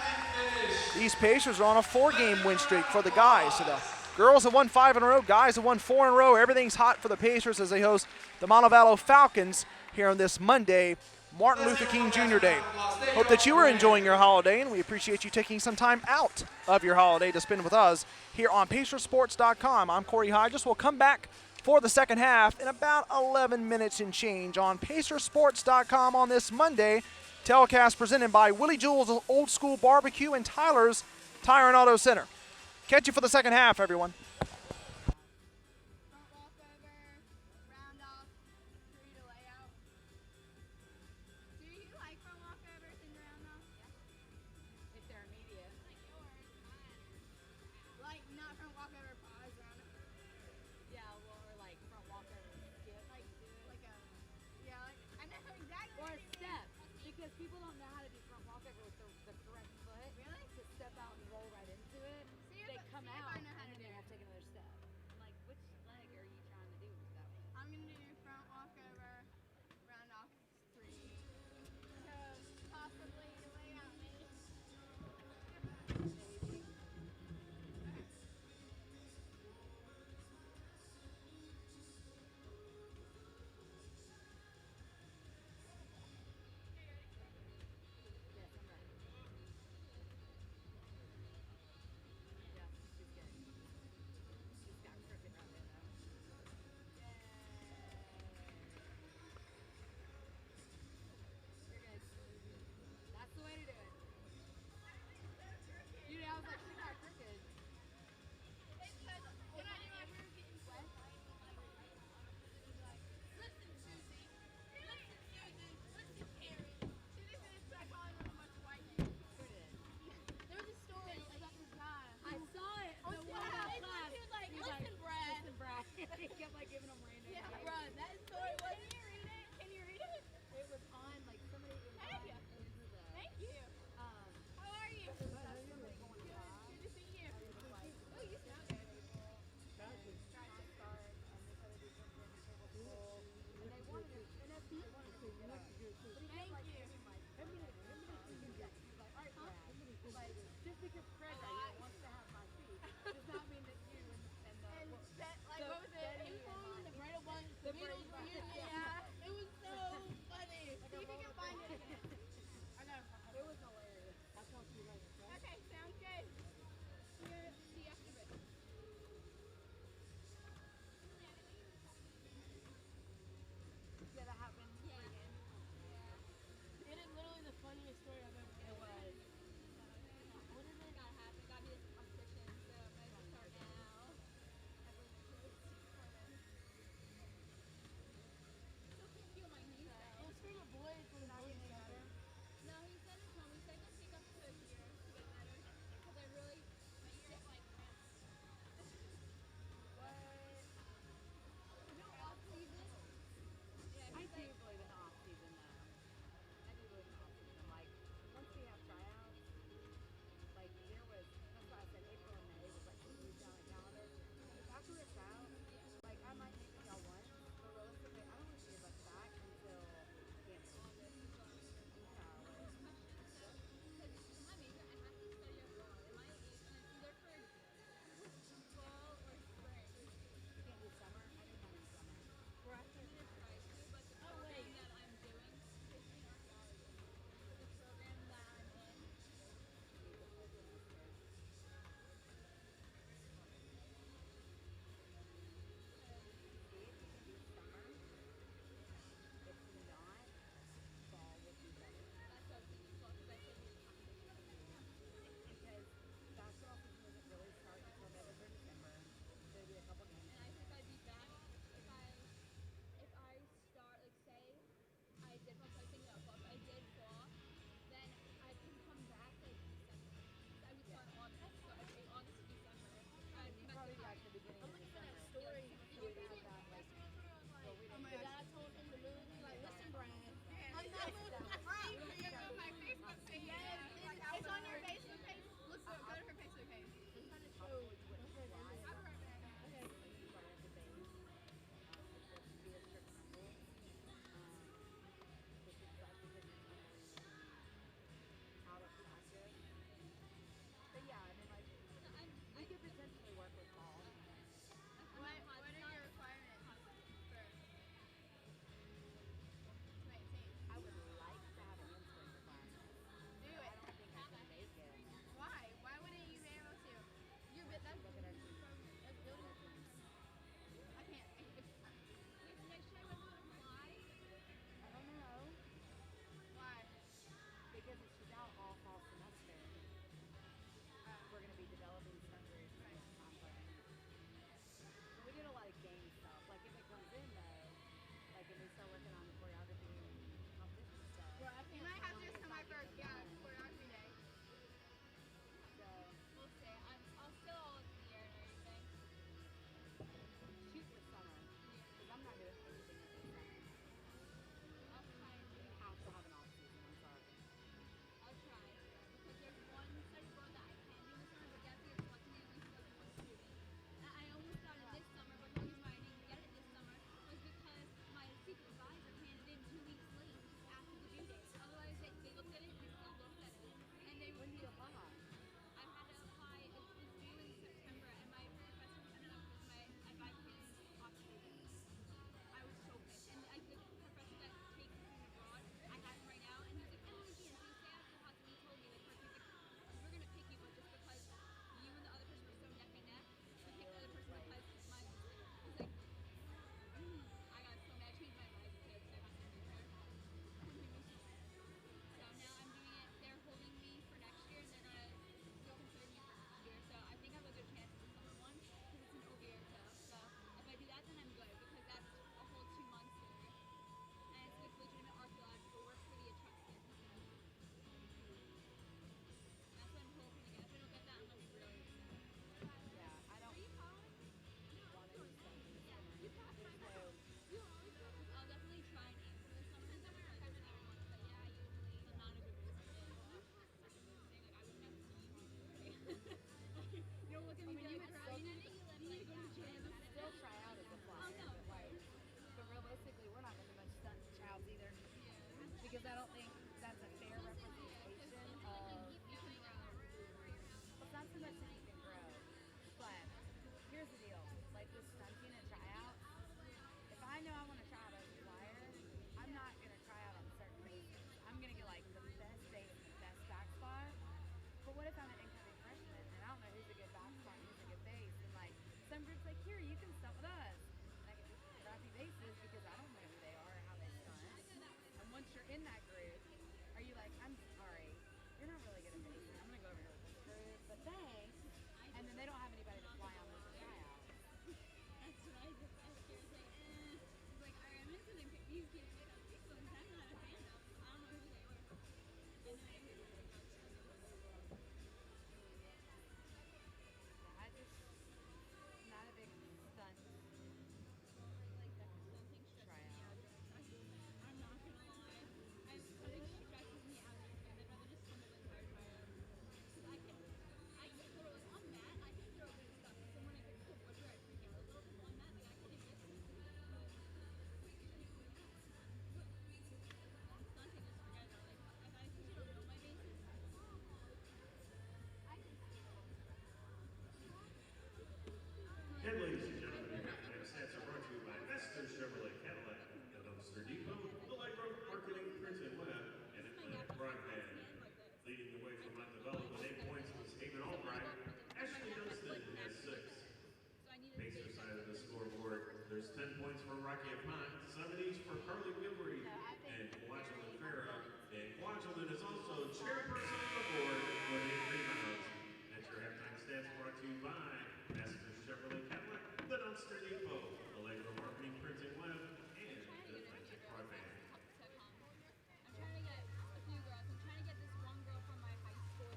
These Pacers are on a 4-game win streak for the guys. So the girls have won 5 in a row, guys have won 4 in a row. Everything's hot for the Pacers as they host the Montevallo Falcons here on this Monday, Martin Luther King Jr. Day. Hope that you are enjoying your holiday, and we appreciate you taking some time out of your holiday to spend with us here on PacerSports.com. I'm Corey Hodges. We'll come back for the second half in about 11 minutes and change on PacerSports.com on this Monday. Telecast presented by Willie Jewell's Old School Barbecue and Tyler's Tire and Auto Center. Catch you for the second half, everyone. Or a step, because points for Rocky Pine, 7 each for Carly Gilbreath and Kwajalein Farah. And Kwajalein is also chairperson of the board with 8 rebounds. That's your halftime stats brought to you by Master Chevrolet Cadillac, the Dunster Depot, Allegro Marketing Printing Web, and the Atlantic Broadband. I'm trying to get a few girls. I'm trying to get this one girl from my high school.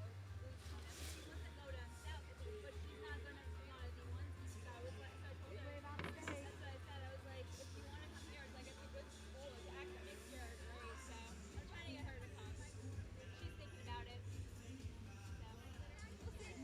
She wants to go down south, but she's not gonna want to do one. So I was like, so I told her. That's what I said. I was like, if you want to come here, it's like it's a good school. It's academics here are great. So I'm trying to get her to come. She's thinking about it. So we'll see.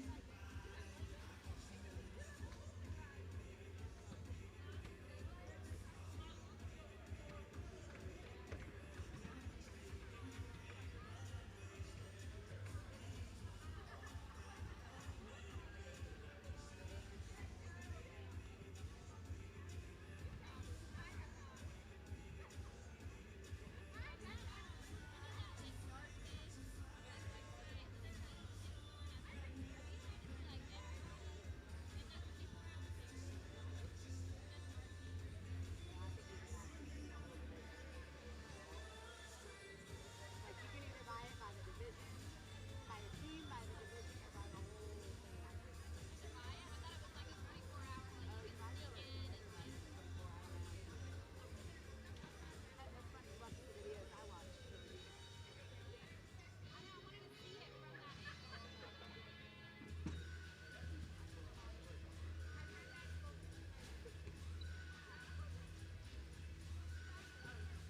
Like you can either buy it by the division, by the team, by the division, or by the whole thing. Oh, you might be able to see it before, I don't know. That's funny, you watch the videos I watch.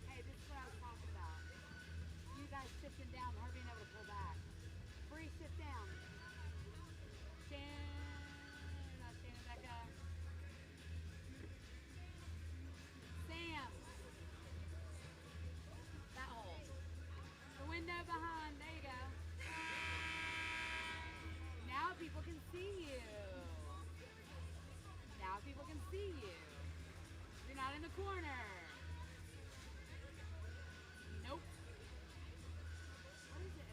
Hey, this is what I was talking about. You guys sifting down, her being able to pull back. Bree, sit down. Not Shannon, Becca. Sam. That hole. The window behind. There you go. Now people can see you. Now people can see you. You're not in the corner. Nope. What is it?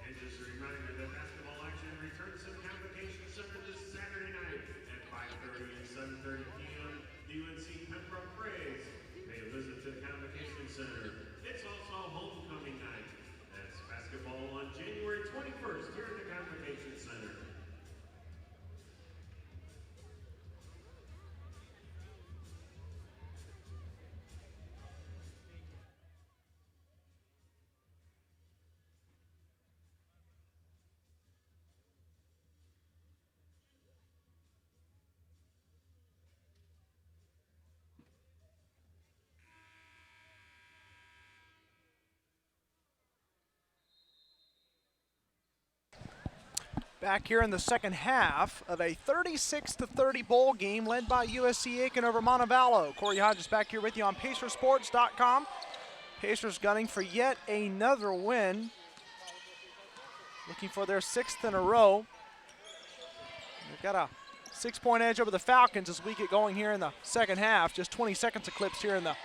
And just a reminder that basketball action returns to Convocation Center this Saturday night at 5:30 and 7:30 p.m. UNC Pembroke Braves pay a visit to the Convocation Center. It's also homecoming night. That's basketball on January 21st here at the Convocation Center. Back here in the second half of a 36-30 bowl game led by USC Aiken over Montevallo. Corey Hodges back here with you on Pacersports.com. Pacers gunning for yet another win, looking for their 6th in a row. They've got a 6-point edge over the Falcons as we get going here in the second half. Just 20 seconds eclipsed here in the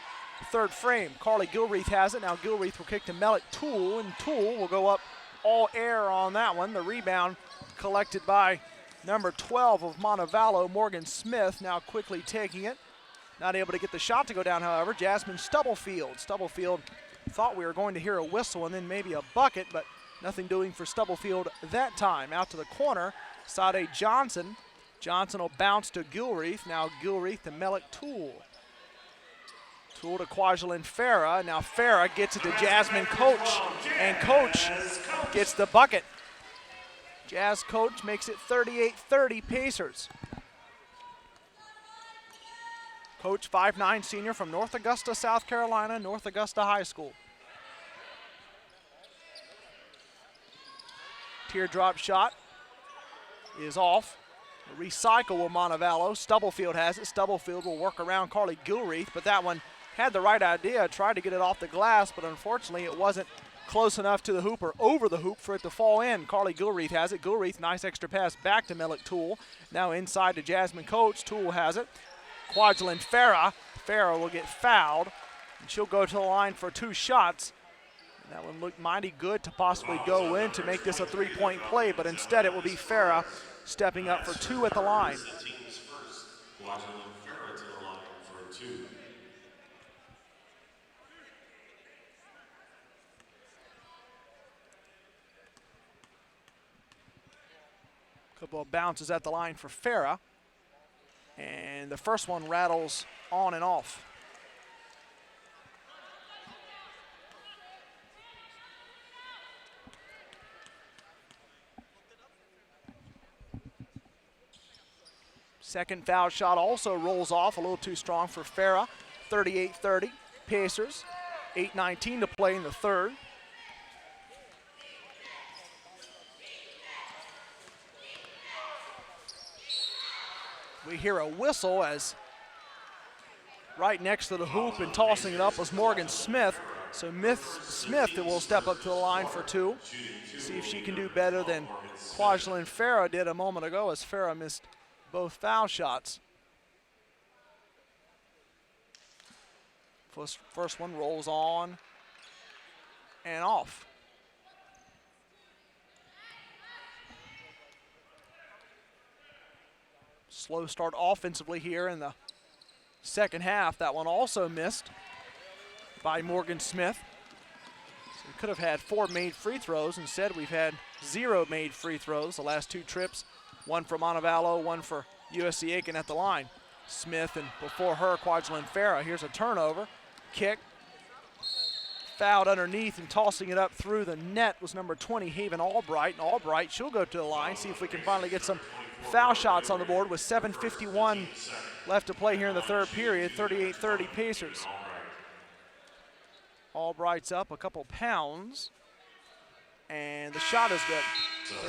third frame. Carly Gilreath has it. Now Gilreath will kick to Mellick Toole, and Toole will go up all air on that one. The rebound collected by number 12 of Montevallo, Morgan Smith, now quickly taking it. Not able to get the shot to go down, however. Jasmine Stubblefield. Stubblefield thought we were going to hear a whistle and then maybe a bucket, but nothing doing for Stubblefield that time. Out to the corner, Sade Johnson. Johnson will bounce to Gilreath. Now Gilreath to Mellick Toole. Toole to Kwajalein Farah. Now Farah gets it to Jasmine Coach, and Coach gets the bucket. Jazz Coach makes it 38-30 Pacers. Coach, 5'9" senior from North Augusta, South Carolina, North Augusta High School. Teardrop shot is off. A recycle with Montevallo. Stubblefield has it. Stubblefield will work around Carly Gilreath, but that one had the right idea, tried to get it off the glass, but unfortunately it wasn't close enough to the hoop or over the hoop for it to fall in. Carly Gilreath has it. Gilreath, nice extra pass back to Mellick Toole. Now inside to Jasmine Coates. Toole has it. Kwajalein Farah. Farah will get fouled, and she'll go to the line for 2 shots. That one looked mighty good to possibly go in to make this a three-point play, but instead it will be Farah stepping up for 2 at the line. The team's first. Quadrillion Farah to the line for 2. Couple of bounces at the line for Farah. And the first one rattles on and off. Second foul shot also rolls off, a little too strong for Farah. 38-30, Pacers. 8:19 to play in the third. We hear a whistle as right next to the hoop and tossing it up was Morgan Smith. So Smith will step up to the line for 2. See if she can do better than Quadrillion Farah did a moment ago, as Farah missed both foul shots. First one rolls on and off. Slow start offensively here in the second half. That one also missed by Morgan Smith. So we could have had 4 made free throws. Instead, we've had 0 made free throws the last 2 trips. 1 for Montevallo, 1 for USC Aiken at the line. Smith, and before her, Quadrillion Farah. Here's a turnover. Kick. Fouled underneath, and tossing it up through the net was number 20, Haven Albright. And Albright, she'll go to the line, see if we can finally get some foul shots on the board with 7:51 left to play here in the third period. 38-30 Pacers. Albright's up a couple pounds, and the shot is good.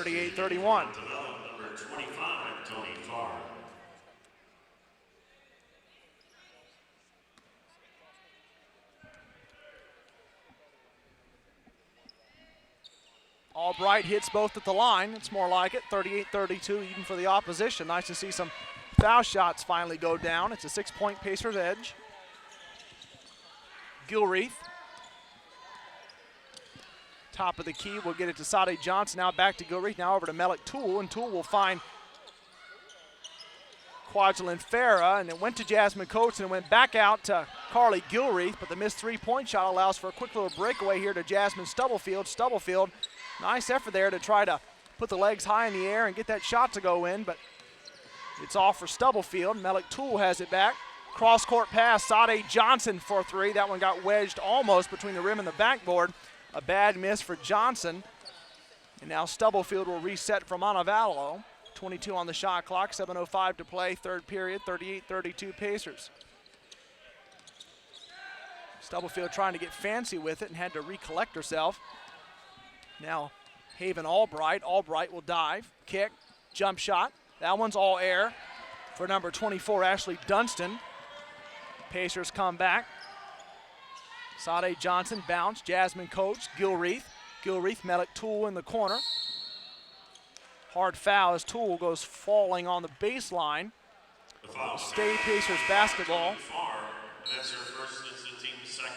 38-31. Number 25, Tony Farr. Albright hits both at the line. It's more like it. 38-32 even for the opposition. Nice to see some foul shots finally go down. It's a 6-point Pacers edge. Gilreath. Top of the key. We'll get it to Sade Johnson. Now back to Gilreath. Now over to Melik Toole. And Toole will find Quadrillion Farah. And it went to Jasmine Coates and went back out to Carly Gilreath. But the missed 3-point shot allows for a quick little breakaway here to Jasmine Stubblefield. Stubblefield, nice effort there to try to put the legs high in the air and get that shot to go in. But it's off for Stubblefield. Melik Toole has it back. Cross-court pass. Sade Johnson for 3. That one got wedged almost between the rim and the backboard. A bad miss for Johnson. And now Stubblefield will reset for Montevallo. 22 on the shot clock, 7:05 to play, third period, 38-32 Pacers. Stubblefield trying to get fancy with it and had to recollect herself. Now Haven Albright. Albright will dive, kick, jump shot. That one's all air for number 24, Ashley Dunstan. Pacers come back. Sade Johnson bounce, Jasmine Coates, Gilreath. Gilreath, Melik Toole in the corner. Hard foul as Toole goes falling on the baseline. Stay Pacers basketball. That's her first, it's the team's second.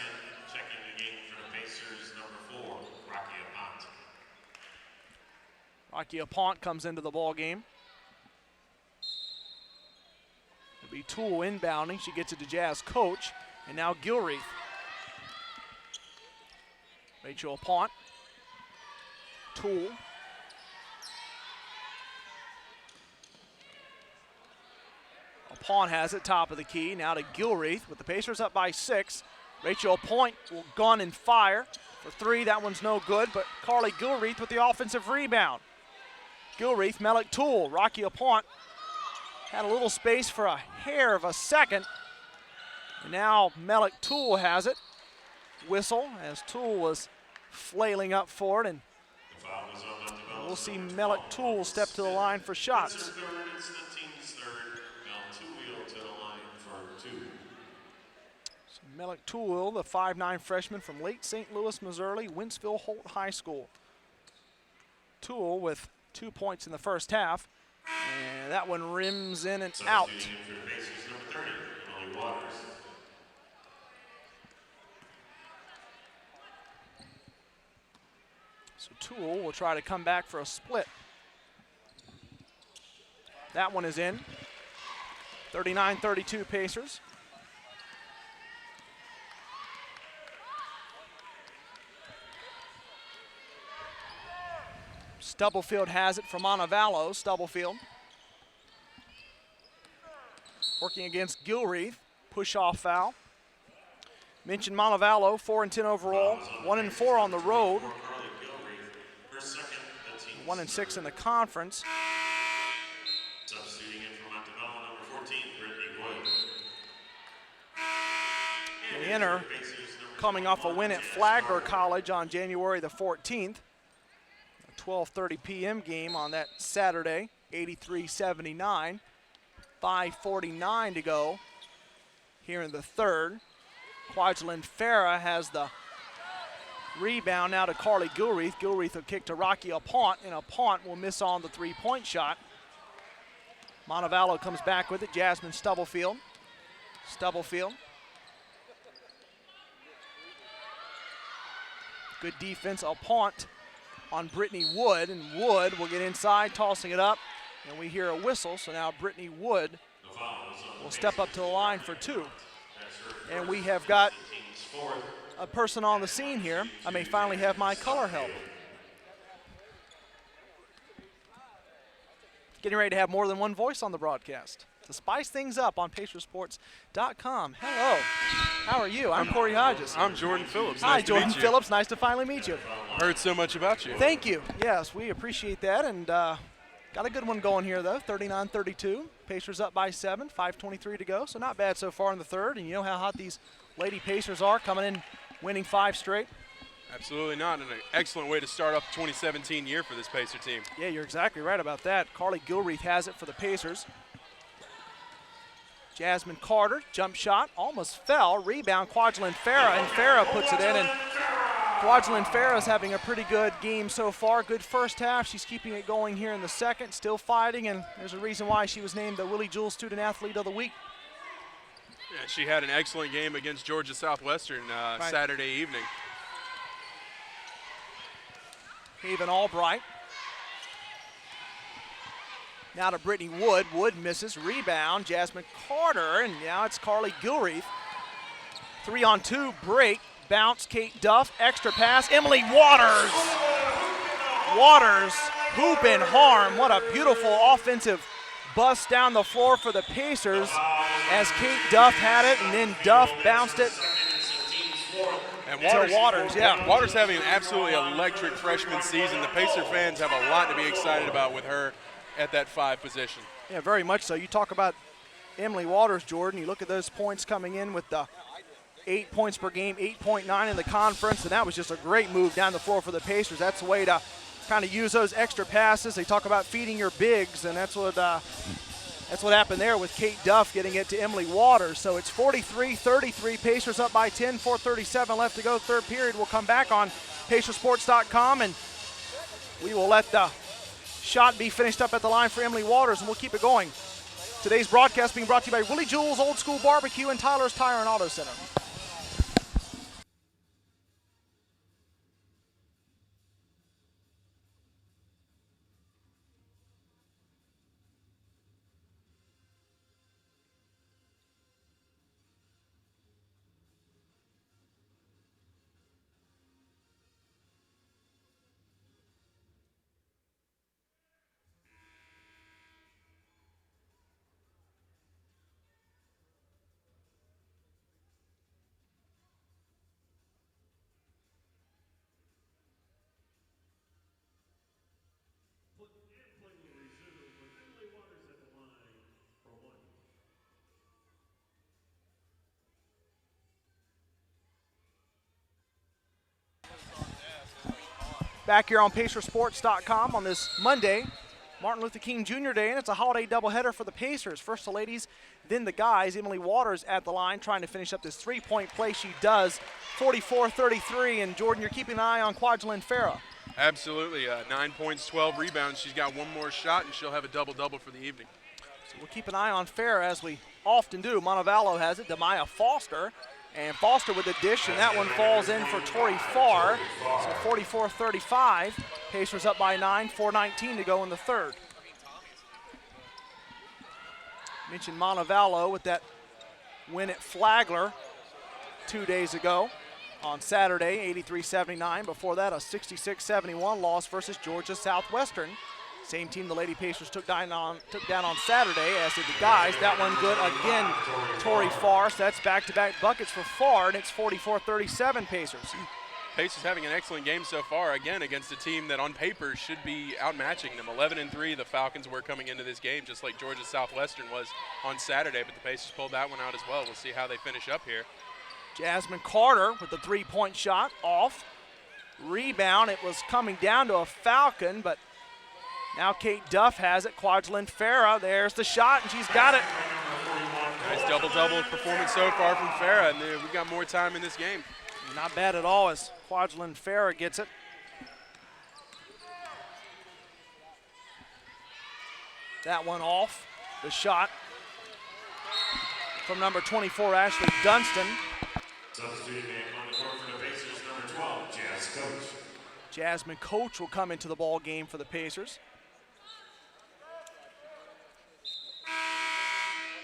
Checking the game for the Pacers, number 4, Rocky Apont. Rocky Apont comes into the ball game. It'll be Toole inbounding. She gets it to Jazz Coach. And now Gilreath. Rachel Apont. Toole. Apont has it, top of the key. Now to Gilreath with the Pacers up by 6. Rachel Apont will gun and fire for 3. That one's no good, but Carly Gilreath with the offensive rebound. Gilreath, Melik Toole. Rocky Apont had a little space for a hair of a second. And now Melik Toole has it. Whistle as Toole was flailing up for it, and we'll see Melik Toole step to the line for shots. Melik Toole, the 5'9" freshman from Lake St. Louis, Missouri, Wentzville Holt High School. Toole with 2 points in the first half, and that one rims in and out. Toole will try to come back for a split. That one is in. 39-32 Pacers. Stubblefield has it for Montevallo. Stubblefield working against Gilreath. Push-off foul. Mentioned Montevallo, 4-10 overall, 1-4 on the road, 1-6 in the conference. Substituting in for Montevallo, number 14, Brittany Wood. They enter coming off a win at Flagler College on January the 14th. A 12:30 p.m. game on that Saturday, 83-79. 5:49 to go here in the third. Kwajalein Farah has the rebound now to Carly Gilreath. Gilreath will kick to Rocky Apont, and Apont will miss on the three-point shot. Montevallo comes back with it. Jasmine Stubblefield. Stubblefield. Good defense. Apont on Brittany Wood, and Wood will get inside, tossing it up, and we hear a whistle. So now Brittany Wood will step up to the line for two. And we have got a person on the scene here. I may finally have my color help. Getting ready to have more than one voice on the broadcast. To spice things up on PacerSports.com. Hello. How are you? I'm Corey Hodges. I'm Jordan Phillips. Hi, Nice Jordan to meet you. Phillips. Nice to finally meet you. Heard so much about you. Thank you. Yes, we appreciate that. And got a good one going here, though. 39-32. Pacers up by 7. 5:23 to go. So not bad so far in the third. And you know how hot these Lady Pacers are, coming in winning 5 straight. Absolutely not. And an excellent way to start off the 2017 year for this Pacer team. Yeah, you're exactly right about that. Carly Gilreath has it for the Pacers. Jasmine Carter, jump shot, almost fell. Rebound, Kwajalein Farah, and Farah puts it in. And Kwajalein Farah is having a pretty good game so far. Good first half. She's keeping it going here in the second, still fighting, and there's a reason why she was named the Willie Jewell Student Athlete of the Week. Yeah, she had an excellent game against Georgia Southwestern Saturday evening. Haven Albright. Now to Brittany Wood. Wood misses. Rebound. Jasmine Carter. And now it's Carly Gilreath. 3-on-2 break. Bounce. Kate Duff. Extra pass. Emily Waters. Waters. Hoop and harm. What a beautiful offensive bust down the floor for the Pacers as Kate Duff had it, and then Duff bounced it And to Waters. Yeah. Waters having an absolutely electric freshman season. The Pacer fans have a lot to be excited about with her at that 5 position. Yeah, very much so. You talk about Emily Waters, Jordan. You look at those points coming in with the 8 points per game, 8.9 in the conference, and that was just a great move down the floor for the Pacers. That's the way to kind of use those extra passes. They talk about feeding your bigs, and that's what happened there with Kate Duff getting it to Emily Waters. So it's 43-33, Pacers up by 10, 4:37 left to go. Third period. We'll come back on PacerSports.com, and we will let the shot be finished up at the line for Emily Waters, and we'll keep it going. Today's broadcast being brought to you by Willie Jewell's Old School Barbecue and Tyler's Tire and Auto Center. Back here on PacerSports.com on this Monday, Martin Luther King Jr. Day, and it's a holiday doubleheader for the Pacers. First the ladies, then the guys. Emily Waters at the line trying to finish up this three-point play. She does, 44-33, and Jordan, you're keeping an eye on Kwajalein Farah. Absolutely, 9 points, 12 rebounds. She's got one more shot, and she'll have a double-double for the evening. So we'll keep an eye on Farah as we often do. Montevallo has it. Demaya Foster And Foster with the dish, and that one falls in for Tori Farr. So 44-35. Pacers up by 9, 4:19 to go in the third. Mentioned Montevallo with that win at Flagler 2 days ago on Saturday, 83-79. Before that, a 66-71 loss versus Georgia Southwestern. Same team the Lady Pacers took down on Saturday, as did the guys. That one good again, Tori Farr. So that's back-to-back buckets for Farr, and it's 44-37 Pacers. Pacers having an excellent game so far, again, against a team that on paper should be outmatching them. 11-3, the Falcons were coming into this game, just like Georgia Southwestern was on Saturday, but the Pacers pulled that one out as well. We'll see how they finish up here. Jasmine Carter with the three-point shot, off. Rebound, it was coming down to a Falcon, but now Kate Duff has it. Kwajalein Farah, there's the shot, and she's got it. Nice double-double performance so far from Farah, and we've got more time in this game. Not bad at all as Kwajalein Farah gets it. That one off. The shot from number 24, Ashley Dunstan. Substituting on the court for the Pacers, number 12, Jazz Coach. Jasmine Coach will come into the ball game for the Pacers.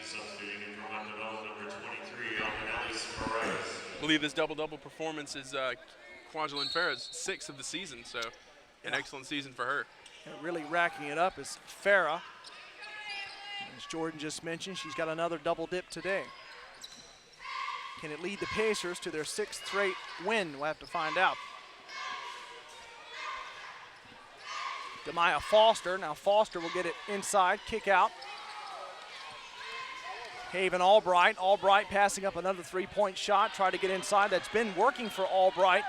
Substituting in from Montevallo, number 23, Alice Perez. I believe this double-double performance is Kwajalein Farah's 6th of the season, so an excellent season for her. And really racking it up is Farah. As Jordan just mentioned, she's got another double dip today. Can it lead the Pacers to their 6th straight win? We'll have to find out. Demaya Foster. Now Foster will get it inside, kick out. Haven Albright. Albright passing up another three-point shot, try to get inside. That's been working for Albright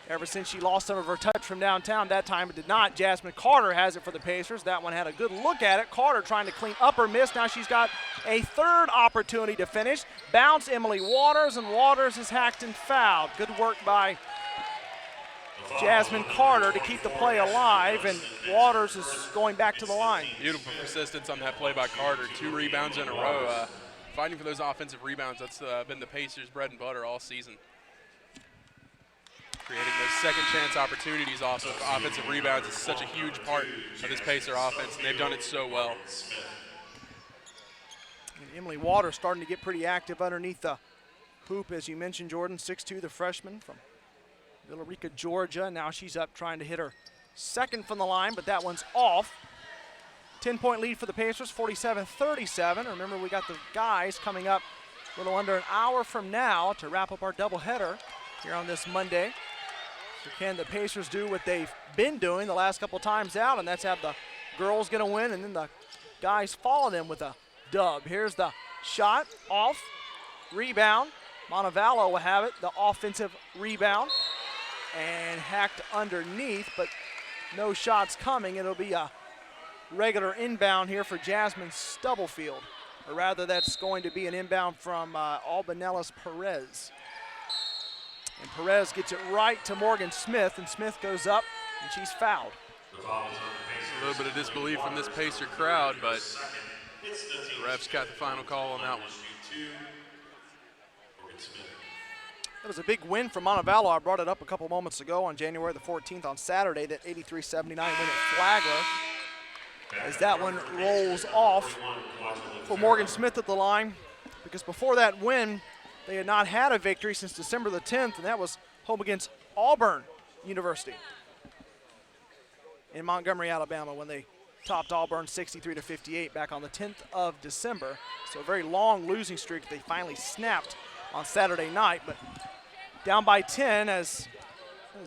ever since she lost some of her touch from downtown. That time it did not. Jasmine Carter has it for the Pacers. That one had a good look at it. Carter trying to clean up her miss. Now she's got a third opportunity to finish. Bounce Emily Waters, and Waters is hacked and fouled. Good work by Jasmine Carter to keep the play alive, and Waters is going back to the line. Beautiful persistence on that play by Carter. 2 rebounds in a row. Fighting for those offensive rebounds, that's been the Pacers' bread and butter all season. Creating those second chance opportunities off of offensive rebounds is such a huge part of this Pacer offense, and they've done it so well. And Emily Waters starting to get pretty active underneath the hoop, as you mentioned, Jordan. 6'2", the freshman from Villa Rica, Georgia. Now she's up trying to hit her second from the line, but that one's off. 10-point lead for the Pacers, 47-37. Remember, we got the guys coming up a little under an hour from now to wrap up our doubleheader here on this Monday. So can the Pacers do what they've been doing the last couple times out, and that's have the girls get a win and then the guys follow them with a dub. Here's the shot, off, rebound. Montevallo will have it, the offensive rebound, and hacked underneath, but no shots coming. It'll be a regular inbound here for Jasmine Stubblefield, or rather that's going to be an inbound from Albanellis Perez. And Perez gets it right to Morgan Smith, and Smith goes up, and she's fouled. A little bit of disbelief from this Pacer crowd, but the refs got the final call on that one. It was a big win for Montevallo. I brought it up a couple moments ago on January the 14th on Saturday, that 83-79 win at Flagler. As that one rolls off for Morgan Smith at the line, because before that win, they had not had a victory since December the 10th, and that was home against Auburn University in Montgomery, Alabama, when they topped Auburn 63-58 back on the 10th of December. So a very long losing streak they finally snapped on Saturday night, but down by 10 as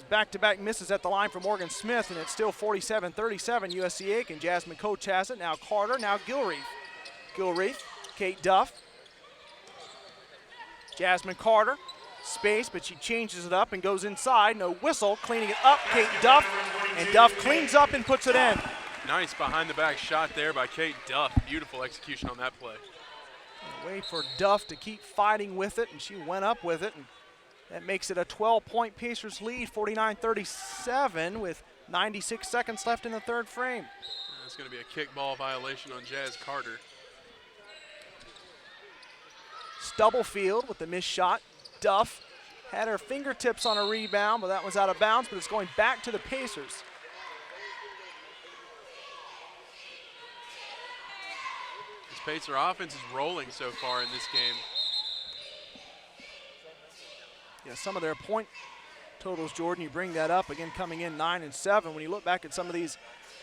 back-to-back misses at the line for Morgan Smith, and it's still 47-37 USC Aiken. Jasmine Coach has it, now Carter, now Gilreath. Gilreath, Kate Duff. Jasmine Carter, space, but she changes it up and goes inside. No whistle, cleaning it up, Kate Duff, and Duff cleans up and puts it in. Nice behind-the-back shot there by Kate Duff. Beautiful execution on that play. Wait for Duff to keep fighting with it, and she went up with it, and that makes it a 12-point Pacers lead, 49-37, with 96 seconds left in the third frame. That's going to be a kickball violation on Jazz Carter. Stubblefield with the missed shot. Duff had her fingertips on a rebound, but that was out of bounds, but it's going back to the Pacers. This Pacer offense is rolling so far in this game. Yeah, some of their point totals, Jordan, you bring that up, again coming in 9 and 7. When you look back at some of these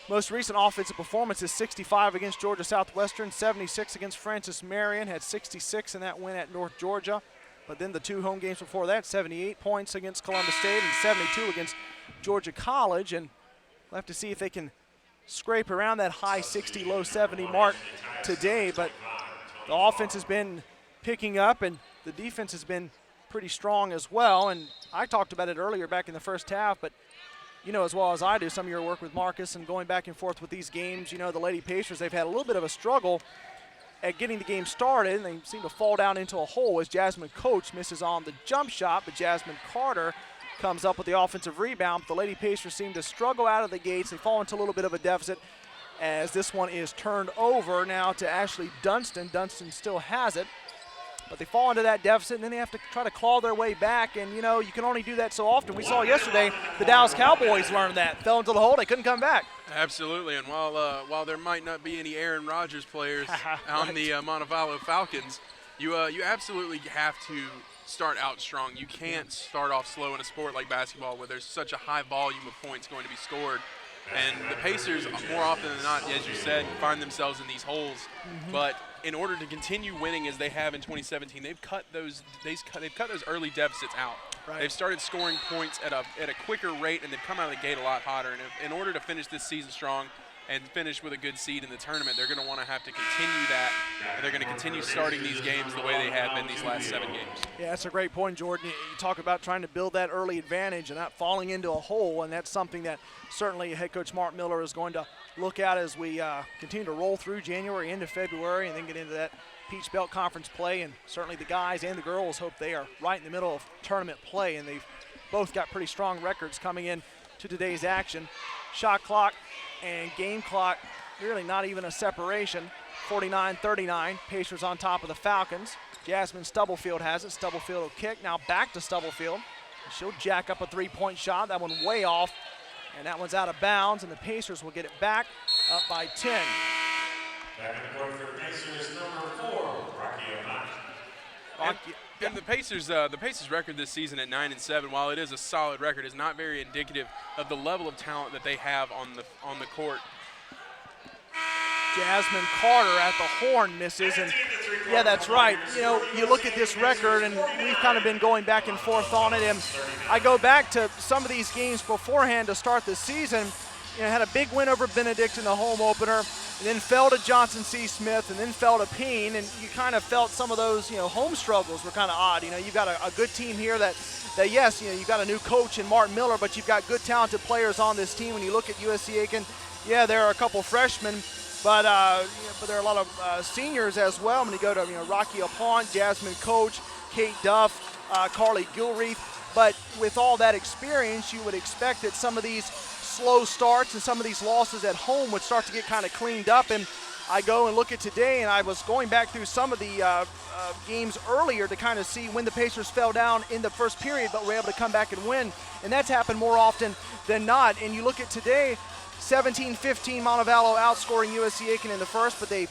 most recent offensive performances, 65 against Georgia Southwestern, 76 against Francis Marion, had 66 in that win at North Georgia. But then the 2 home games before that, 78 points against Columbus State and 72 against Georgia College. And we'll have to see if they can scrape around that high 60, low 70 mark today. But the offense has been picking up and the defense has been pretty strong as well. And I talked about it earlier back in the first half, but you know as well as I do, some of your work with Marcus and going back and forth with these games, you know, the Lady Pacers, they've had a little bit of a struggle at getting the game started, and they seem to fall down into a hole as Jasmine Coates misses on the jump shot, but Jasmine Carter comes up with the offensive rebound. The Lady Pacers seem to struggle out of the gates. They fall into a little bit of a deficit as this one is turned over now to Ashley Dunstan. Dunstan still has it, but they fall into that deficit, and then they have to try to claw their way back, and you know, you can only do that so often. We saw yesterday the Dallas Cowboys learned that, fell into the hole, they couldn't come back. Absolutely, and while there might not be any Aaron Rodgers players on the Montevallo Falcons, you absolutely have to start out strong. You can't start off slow in a sport like basketball where there's such a high volume of points going to be scored. And the Pacers, more often than not, as you said, find themselves in these holes. But in order to continue winning as they have in 2017, they've cut those early deficits out. Right. They've started scoring points at a quicker rate, and they've come out of the gate a lot hotter. And in order to finish this season strong and finish with a good seed in the tournament, they're going to want to have to continue that, and they're going to continue starting these games the way they have been these last 7 games. Yeah, that's a great point, Jordan. You talk about trying to build that early advantage and not falling into a hole, and that's something that certainly head coach Mark Miller is going to look at as we continue to roll through January into February and then get into that Peach Belt Conference play. And certainly the guys and the girls hope they are right in the middle of tournament play, and they've both got pretty strong records coming in to today's action. Shot clock and game clock, really not even a separation. 49-39, Pacers on top of the Falcons. Jasmine Stubblefield has it. Stubblefield will kick, now back to Stubblefield. She'll jack up a 3-point shot, that one way off, and that one's out of bounds, and the Pacers will get it back up by 10. Back in the court for the Pacers, number 4, Rocky O'Malley. And the Pacers' record this season at 9 and 7, while it is a solid record, is not very indicative of the level of talent that they have on the court. Jasmine Carter at the horn misses, and yeah, that's right. You know, you look at this record, and we've kind of been going back and forth on it, and I go back to some of these games beforehand to start the season. You know, had a big win over Benedict in the home opener, and then fell to Johnson C. Smith, and then fell to Payne, and you kind of felt some of those, you know, home struggles were kind of odd. You know, you've got a good team here that yes, you know, you've got a new coach in Martin Miller, but you've got good talented players on this team. When you look at USC Aiken, yeah, there are a couple freshmen, but there are a lot of seniors as well. When you go to, you know, Rocky Apont, Jasmine Coach, Kate Duff, Carly Gilreath, but with all that experience, you would expect that some of these slow starts and some of these losses at home would start to get kind of cleaned up. And I go and look at today, and I was going back through some of the games earlier to kind of see when the Pacers fell down in the first period, but were able to come back and win, and that's happened more often than not. And you look at today, 17-15 Montevallo outscoring USC Aiken in the first, but they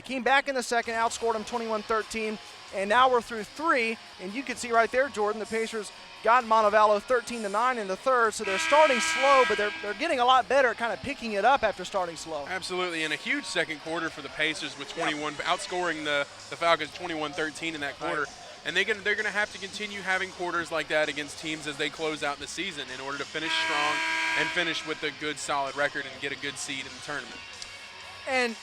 came back in the second, outscored them 21-13, and now we're through 3, and you can see right there, Jordan, the Pacers got Montevallo 13-9 in the third, so they're starting slow, but they're getting a lot better at kind of picking it up after starting slow. Absolutely, and a huge second quarter for the Pacers with 21, outscoring the Falcons 21-13 in that quarter. Right. And they're going to have to continue having quarters like that against teams as they close out the season in order to finish strong and finish with a good, solid record and get a good seed in the tournament. And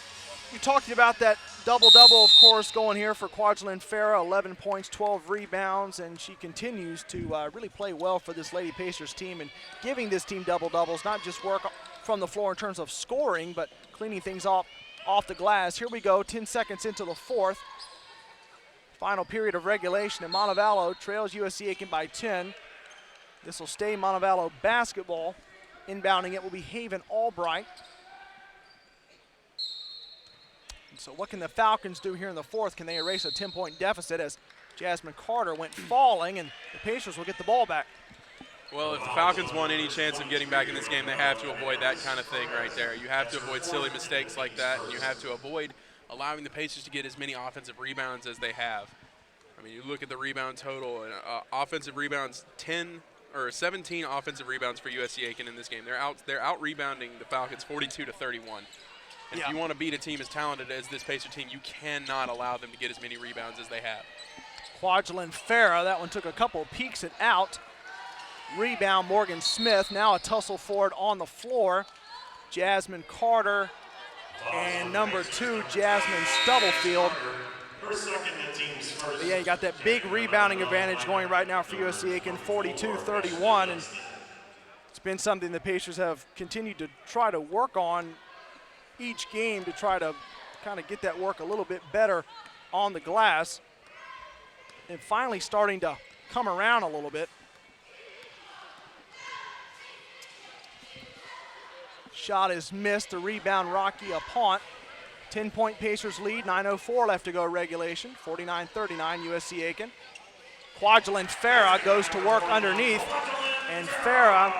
you talked about that double-double, of course, going here for Kwajalein Farah, 11 points, 12 rebounds, and she continues to really play well for this Lady Pacers team and giving this team double-doubles, not just work from the floor in terms of scoring, but cleaning things off the glass. Here we go, 10 seconds into the fourth. Final period of regulation, and Montevallo trails USC Aiken by 10. This will stay Montevallo basketball. Inbounding it will be Haven Albright. So what can the Falcons do here in the fourth? Can they erase a 10-point deficit as Jasmine Carter went falling, and the Pacers will get the ball back. Well, if the Falcons want any chance of getting back in this game, they have to avoid that kind of thing right there. You have to avoid silly mistakes like that, and you have to avoid allowing the Pacers to get as many offensive rebounds as they have. I mean, you look at the rebound total, and offensive rebounds, 17 offensive rebounds for USC Aiken in this game. They're out rebounding the Falcons 42-31. And if you want to beat a team as talented as this Pacer team, you cannot allow them to get as many rebounds as they have. Kwajalein Farah, that one took a couple of peeks and out. Rebound, Morgan Smith. Now a tussle for it on the floor. Jasmine Carter and number 2, Jasmine Stubblefield. But yeah, you got that big rebounding advantage going right now for USC Aiken, 42-31. And it's been something the Pacers have continued to try to work on each game to try to kind of get that work a little bit better on the glass. And finally starting to come around a little bit. Shot is missed. The rebound, Rocky Apont. 10-point Pacers lead, 9:04 left to go regulation, 49-39 USC Aiken. Kwajalein Farah goes to work underneath, and Farah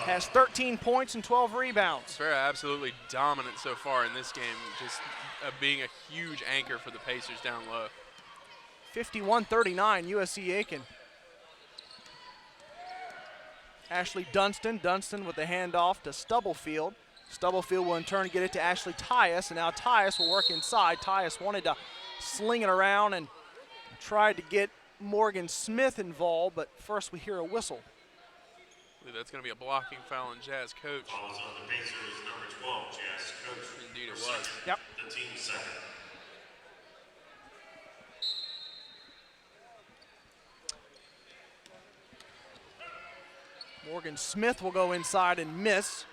has 13 points and 12 rebounds. Farah absolutely dominant so far in this game, just being a huge anchor for the Pacers down low. 51-39 USC Aiken. Ashley Dunston with the handoff to Stubblefield. Stubblefield will in turn get it to Ashley Tyus, and now Tyus will work inside. Tyus wanted to sling it around and tried to get Morgan Smith involved, but first we hear a whistle. I believe that's going to be a blocking foul on Jazz coach. Falls on the Pacers, number 12, Jazz coach. Indeed it was. Yep. The team's second. Morgan Smith will go inside and miss.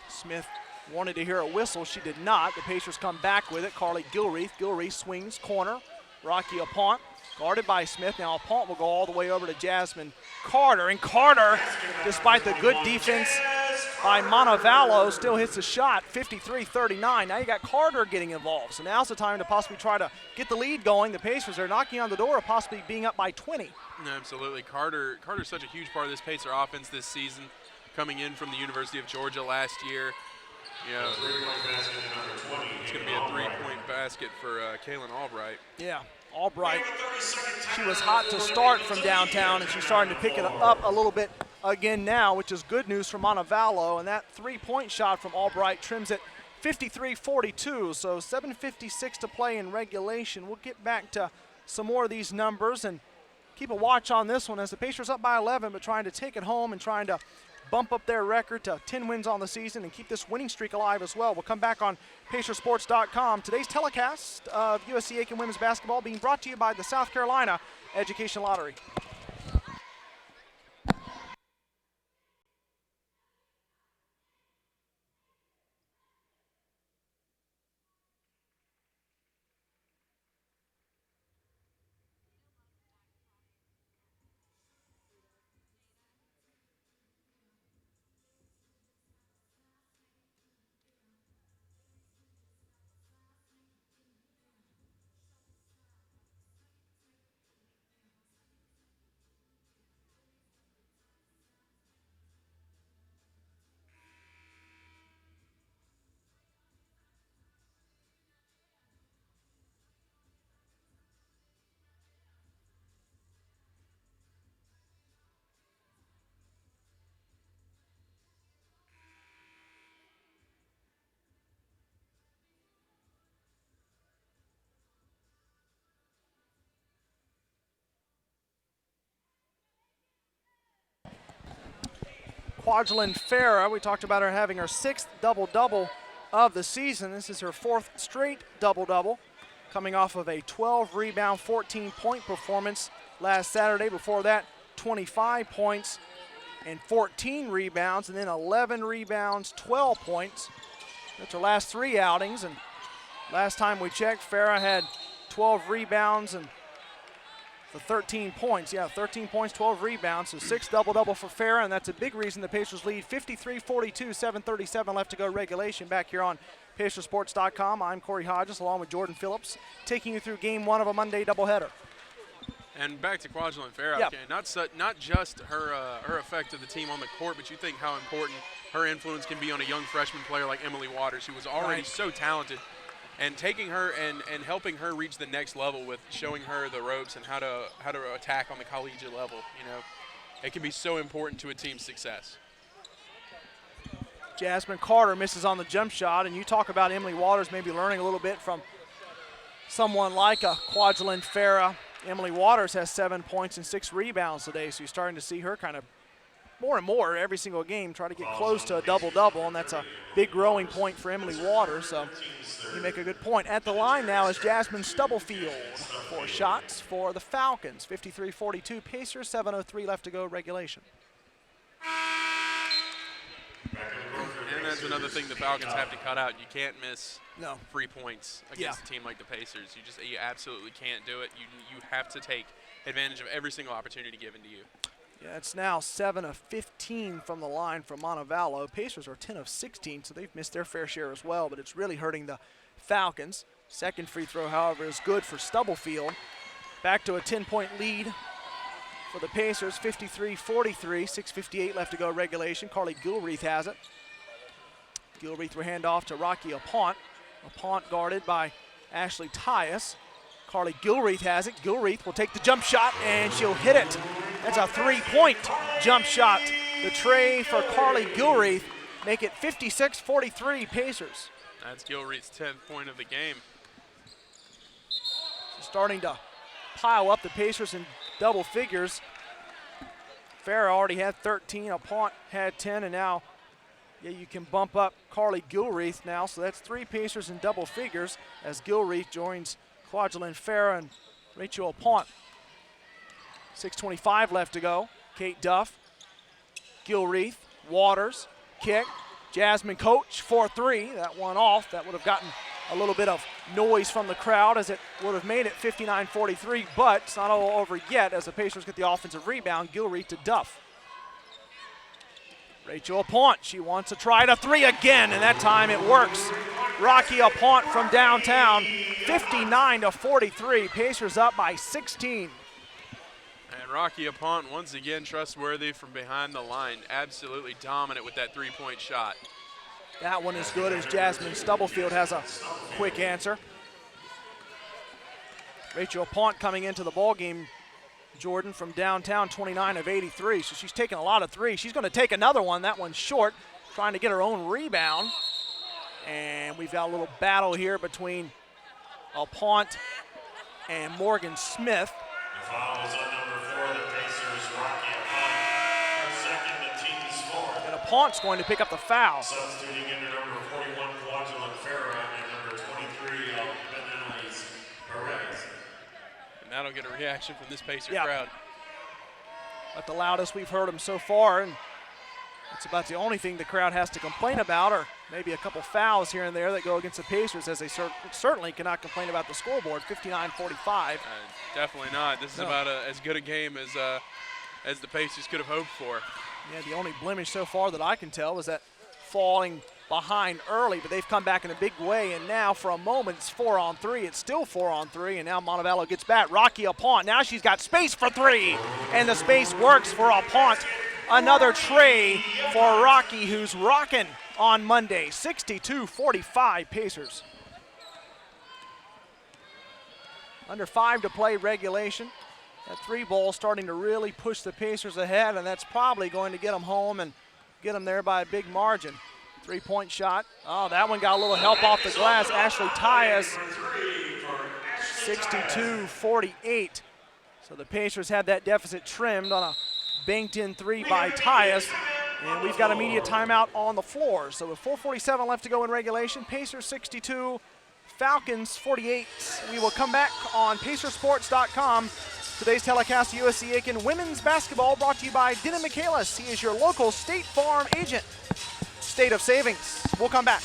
Smith wanted to hear a whistle. She did not. The Pacers come back with it. Carly Gilreath. Gilreath swings, corner. Rocky Apont, guarded by Smith. Now Apont will go all the way over to Jasmine Carter. And Carter, despite the good defense by Montevallo, still hits the shot, 53-39. Now you got Carter getting involved. So now's the time to possibly try to get the lead going. The Pacers are knocking on the door of possibly being up by 20. Absolutely. Carter's such a huge part of this Pacer offense this season, coming in from the University of Georgia last year. You know, it's going to be a three-point basket for Kaylin Albright. Yeah, Albright. She was hot to start from downtown, and she's starting to pick it up a little bit again now, which is good news for Montevallo. And that three-point shot from Albright trims it 53-42, so 7:56 to play in regulation. We'll get back to some more of these numbers and keep a watch on this one as the Pacers up by 11, but trying to take it home and trying to bump up their record to 10 wins on the season and keep this winning streak alive as well. We'll come back on PacerSports.com. Today's telecast of USC Aiken women's basketball being brought to you by the South Carolina Education Lottery. Kwajalein Farah, we talked about her having her 6th double-double of the season. This is her 4th straight double-double, coming off of a 12-rebound, 14-point performance last Saturday. Before that, 25 points and 14 rebounds, and then 11 rebounds, 12 points. That's her last 3 outings, and last time we checked, Farah had 12 rebounds and the 13 points. Yeah, 13 points, 12 rebounds, so 6 double-double for Farah, and that's a big reason the Pacers lead 53-42, 7:37 left to go regulation. Back here on PacerSports.com, I'm Corey Hodges along with Jordan Phillips, taking you through game 1 of a Monday doubleheader. And back to Kwajalein Farah, Yeah. okay, not just her effect to the team on the court, but you think how important her influence can be on a young freshman player like Emily Waters, who was already Right. so talented, and taking her and helping her reach the next level with showing her the ropes and how to attack on the collegiate level. You know, it can be so important to a team's success. Jasmine Carter misses on the jump shot, and you talk about Emily Waters maybe learning a little bit from someone like a Kwajalein Farah. Emily Waters has 7 points and 6 rebounds today, so you're starting to see her kind of more and more every single game try to get close to a double-double, and that's a big growing point for Emily Waters, so you make a good point. At the line now is Jasmine Stubblefield for shots for the Falcons. 53-42 Pacers, 7:03 left to go regulation. And that's another thing the Falcons have to cut out. You can't miss No. free points against a team like the Pacers. You absolutely can't do it. You have to take advantage of every single opportunity given to you. Yeah, it's now 7 of 15 from the line from Montevallo. Pacers are 10 of 16, so they've missed their fair share as well, but it's really hurting the Falcons. Second free throw, however, is good for Stubblefield. Back to a 10-point lead for the Pacers, 53-43, 6:58 left to go regulation. Carly Gilreath has it. Gilreath will hand off to Rocky Apont. Apont guarded by Ashley Tyus. Carly Gilreath has it. Gilreath will take the jump shot, and she'll hit it. That's a 3-point jump shot. The tray for Carly Gilreath make it 56-43 Pacers. That's Gilreath's 10th point of the game. Starting to pile up the Pacers in double figures. Farah already had 13, Apont had 10, and now you can bump up Carly Gilreath now, so that's 3 Pacers in double figures as Gilreath joins Kwajalein Farah and Rachel Apont. 6:25 left to go. Kate Duff, Gilreath, Waters, kick. Jasmine Coach for 3. That one off. That would have gotten a little bit of noise from the crowd as it would have made it 59-43, but it's not all over yet as the Pacers get the offensive rebound. Gilreath to Duff. Rachel Apont, she wants to try a 3 again, and that time it works. Rocky Apont from downtown, 59-43. Pacers up by 16. And Rocky Apont, once again, trustworthy from behind the line. Absolutely dominant with that 3-point shot. That one is good as Jasmine Stubblefield has a quick answer. Rachel Apont coming into the ballgame, Jordan, from downtown, 29 of 83. So she's taking a lot of threes. She's going to take another one. That one's short, trying to get her own rebound. And we've got a little battle here between Apont and Morgan Smith. The foul is on number 4 of the Pacers, Rocky Apont. Her second, the team's fourth. And Apont's going to pick up the foul. Substituting into number 41, Kwajalein Farah, and number 23, Benalis Perez. And that'll get a reaction from this Pacer Yeah. crowd. At the loudest we've heard them so far, and it's about the only thing the crowd has to complain about, or maybe a couple fouls here and there that go against the Pacers, as they certainly cannot complain about the scoreboard, 59-45. Definitely not. This is about as good a game as the Pacers could have hoped for. Yeah, the only blemish so far that I can tell is that falling behind early, but they've come back in a big way, and now for a moment it's 4-on-3. It's still 4-on-3, and now Montevallo gets back. Rocky Apont, now she's got space for 3, and the space works for Apont. Another tray for Rocky, who's rocking on Monday. 62-45 Pacers. Under 5 to play regulation. That 3 ball starting to really push the Pacers ahead, and that's probably going to get them home and get them there by a big margin. 3-point shot. Oh, that one got a little help off the glass. Ashley Tyus, 62-48. So the Pacers had that deficit trimmed on a banked-in 3 by Tyus, and we've got a media timeout on the floor. So with 4:47 left to go in regulation, Pacers 62, Falcons 48. We will come back on Pacersports.com. Today's telecast of USC Aiken women's basketball brought to you by Dennis Michaelis. He is your local State Farm agent. State of savings. We'll come back.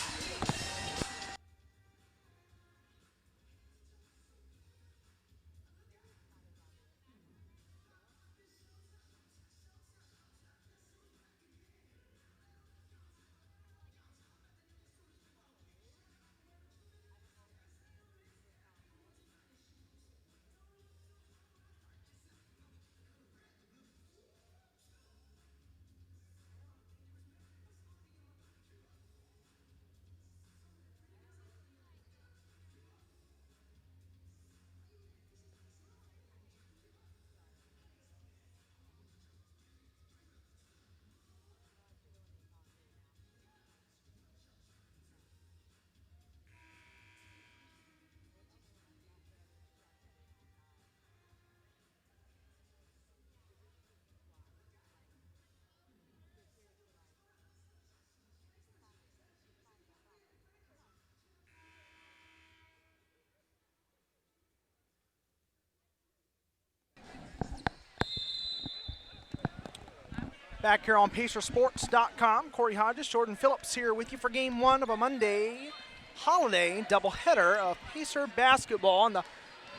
Back here on PacerSports.com, Corey Hodges, Jordan Phillips here with you for game one of a Monday holiday doubleheader of Pacer basketball. And the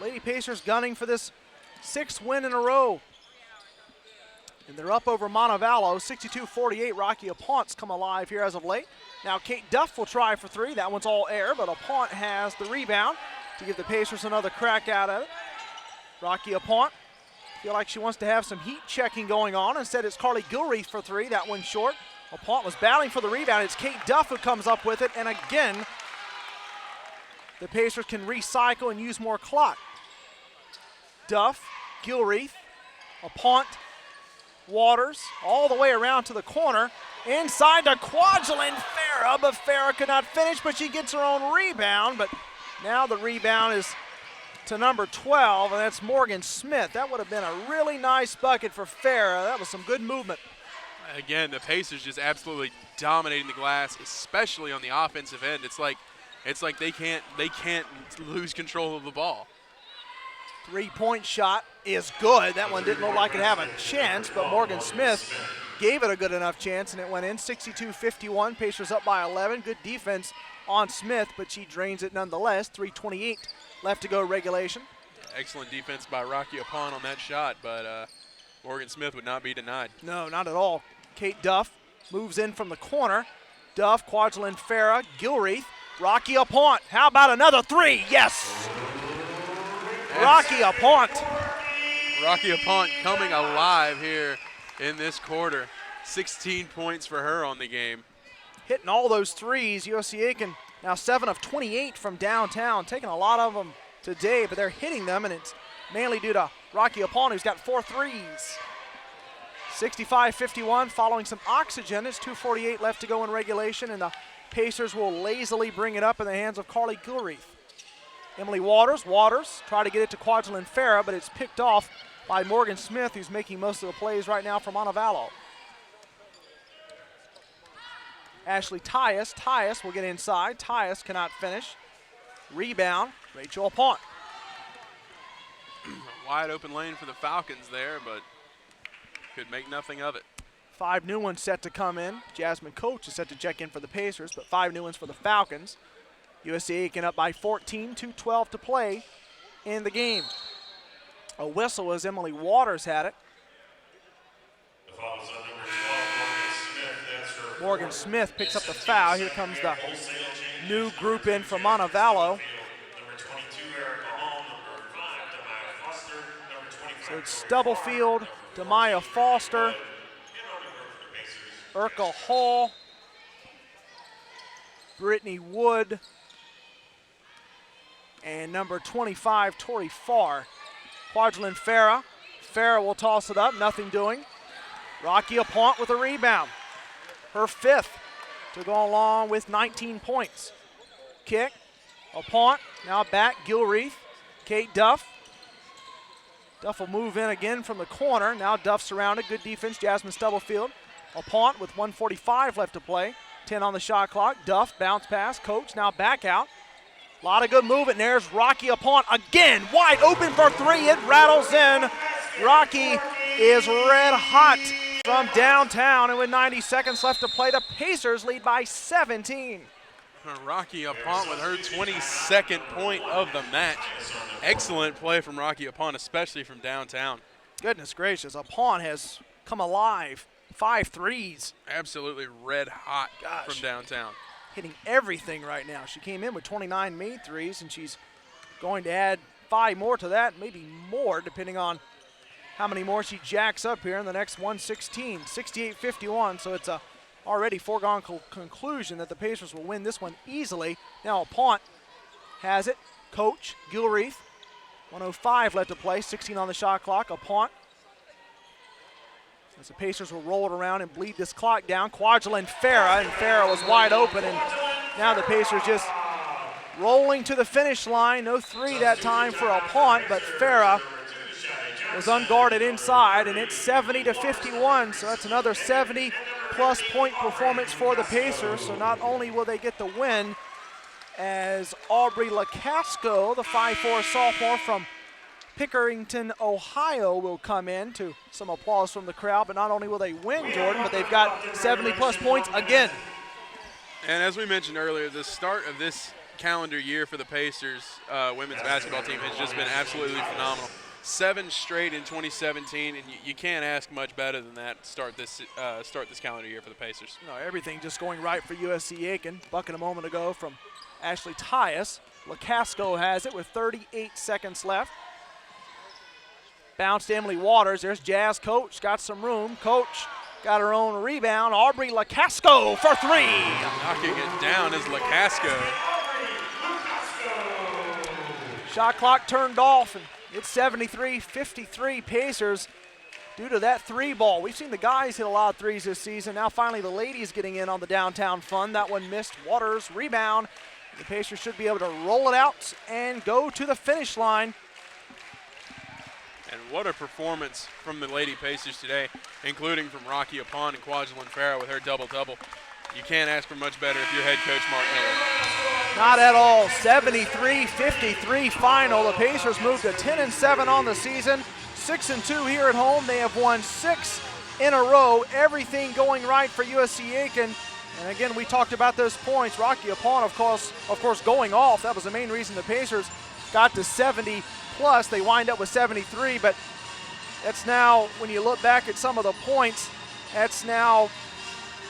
Lady Pacers gunning for this 6th win in a row. And they're up over Montevallo, 62-48. Rocky Apont's come alive here as of late. Now Kate Duff will try for three. That one's all air, but Apont has the rebound to give the Pacers another crack out at it. Rocky Apont feel like she wants to have some heat checking going on. Instead, it's Carly Gilreath for three. That one's short. Apont was battling for the rebound. It's Kate Duff who comes up with it. And again, the Pacers can recycle and use more clock. Duff, Gilreath, Apont, Waters, all the way around to the corner. Inside to Kwajalein Farah, but Farah could not finish, but she gets her own rebound. But now the rebound is to number 12, and that's Morgan Smith. That would have been a really nice bucket for Farah. That was some good movement. Again, the Pacers just absolutely dominating the glass, especially on the offensive end. It's like they can't lose control of the ball. Three-point shot is good. That one didn't look like it had a chance, but Morgan Smith gave it a good enough chance, and it went in. 62-51. Pacers up by 11. Good defense on Smith, but she drains it nonetheless. 3:28 left to go regulation. Excellent defense by Rocky Apont on that shot, but Morgan Smith would not be denied. No, not at all. Kate Duff moves in from the corner. Duff, Kwajalein Farah, Gilreath, Rocky Apont. How about another three? Yes! Rocky Apont. Rocky Apont coming alive here in this quarter. 16 points for her on the game. Hitting all those threes. USC Aiken now 7 of 28 from downtown. Taking a lot of them today, but they're hitting them, and it's mainly due to Rocky Apont, who's got 4 threes. 65-51, following some oxygen. It's 2:48 left to go in regulation, and the Pacers will lazily bring it up in the hands of Carly Gilreath. Emily Waters try to get it to Kwajalein Farah, but it's picked off by Morgan Smith, who's making most of the plays right now for Montevallo. Ashley Tyus will get inside. Tyus cannot finish. Rebound, Rachel Apont. Wide open lane for the Falcons there, but could make nothing of it. 5 new ones set to come in. Jasmine Coach is set to check in for the Pacers, but 5 new ones for the Falcons. USC Aiken up by 14, 2:12 to play in the game. A whistle as Emily Waters had it. The foul is on number 12, Morgan Smith. That's her Morgan Smith picks up the foul. Here comes the new group in from Montevallo. Number 22, Erica Hall. Number 5, Demaya Foster. Number 25, So it's Stubblefield, Demaya Foster, Erica Hall, Brittany Wood, and number 25, Tori Farr. Kwajalein Farah. Farah will toss it up, nothing doing. Rocky Apont with a rebound. Her 5th to go along with 19 points. Kick, Apont, now back, Gilreath, Kate Duff. Duff will move in again from the corner. Now Duff surrounded, good defense, Jasmine Stubblefield. Apont with 1:45 left to play. 10 on the shot clock. Duff, bounce pass, Coach, now back out. A lot of good movement. There's Rocky Apont again, wide open for three. It rattles in. Rocky is red hot from downtown, and with 90 seconds left to play, the Pacers lead by 17. Rocky Apont with her 22nd point of the match. Excellent play from Rocky Apont, especially from downtown. Goodness gracious, Apont has come alive. 5 threes. Absolutely red hot from downtown. Hitting everything right now. She came in with 29 made threes, and she's going to add 5 more to that, maybe more, depending on how many more she jacks up here in the next 116. 68-51, so it's a already foregone conclusion that the Pacers will win this one easily. Now Apont has it. Coach, Gilreath, 1:05 left to play, 16 on the shot clock. Apont, as the Pacers will roll it around and bleed this clock down. Kwajalein Farah, and Farah was wide open, and now the Pacers just rolling to the finish line. No 3 that time for Apont, but Farah was unguarded inside, and it's 70-51, so that's another 70-plus point performance for the Pacers. So not only will they get the win, as Aubrey Lacasco, the 5'4 sophomore from Pickerington, Ohio will come in to some applause from the crowd, but not only will they win, Jordan, but they've got 70-plus points again. And as we mentioned earlier, the start of this calendar year for the Pacers women's basketball team has just been absolutely phenomenal. 7 straight in 2017, and you can't ask much better than that to start this calendar year for the Pacers. No, everything just going right for USC Aiken. Bucket a moment ago from Ashley Tyus. LaCasco has it with 38 seconds left. Bounced Emily Waters. There's Jazz Coach. Got some room. Coach got her own rebound. Aubrey LaCasco for 3. Knocking it down is LaCasco. Shot clock turned off, and it's 73-53 Pacers due to that 3 ball. We've seen the guys hit a lot of threes this season. Now finally the ladies getting in on the downtown fun. That one missed. Waters rebound. The Pacers should be able to roll it out and go to the finish line. And what a performance from the Lady Pacers today, including from Rocky Apon and Kwajalein Farah with her double-double. You can't ask for much better if you're head coach Mark Miller. Not at all. 73-53 final. The Pacers moved to 10-7 on the season. 6-2 here at home. They have won 6 in a row. Everything going right for USC Aiken. And again, we talked about those points. Rocky Apon, of course, going off. That was the main reason the Pacers got to 70 plus. They wind up with 73, but that's now, when you look back at some of the points, that's now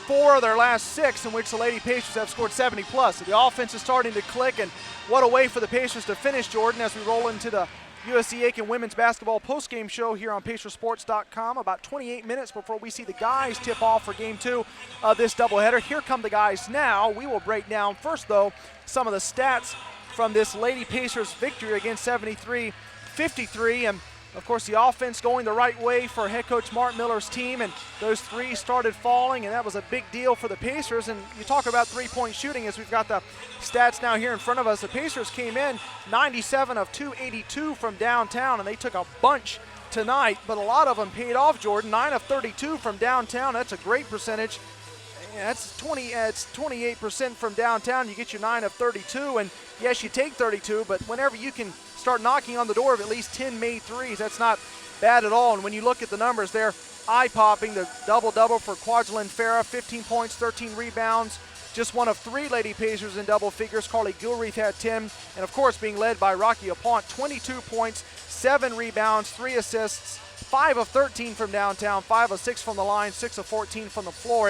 4 of their last 6 in which the Lady Pacers have scored 70 plus. So the offense is starting to click, and what a way for the Pacers to finish, Jordan, as we roll into the USC Aiken women's basketball postgame show here on Pacersports.com. About 28 minutes before we see the guys tip off for Game 2 of this doubleheader. Here come the guys now. We will break down first, though, some of the stats from this Lady Pacers victory against 73-53. And, of course, the offense going the right way for head coach Mark Miller's team, and those threes started falling, and that was a big deal for the Pacers. And you talk about three-point shooting, as we've got the stats now here in front of us. The Pacers came in 97 of 282 from downtown, and they took a bunch tonight, but a lot of them paid off, Jordan. 9 of 32 from downtown. That's a great percentage. That's 28% from downtown. You get your 9 of 32, and yes, you take 32, but whenever you can start knocking on the door of at least 10 made threes, that's not bad at all. And when you look at the numbers, they're eye-popping. The double-double for Kwajalein Farah, 15 points, 13 rebounds. Just one of 3 Lady Pacers in double figures. Carly Gilreath had 10. And, of course, being led by Rocky Apont, 22 points, 7 rebounds, 3 assists, 5 of 13 from downtown, 5 of 6 from the line, 6 of 14 from the floor.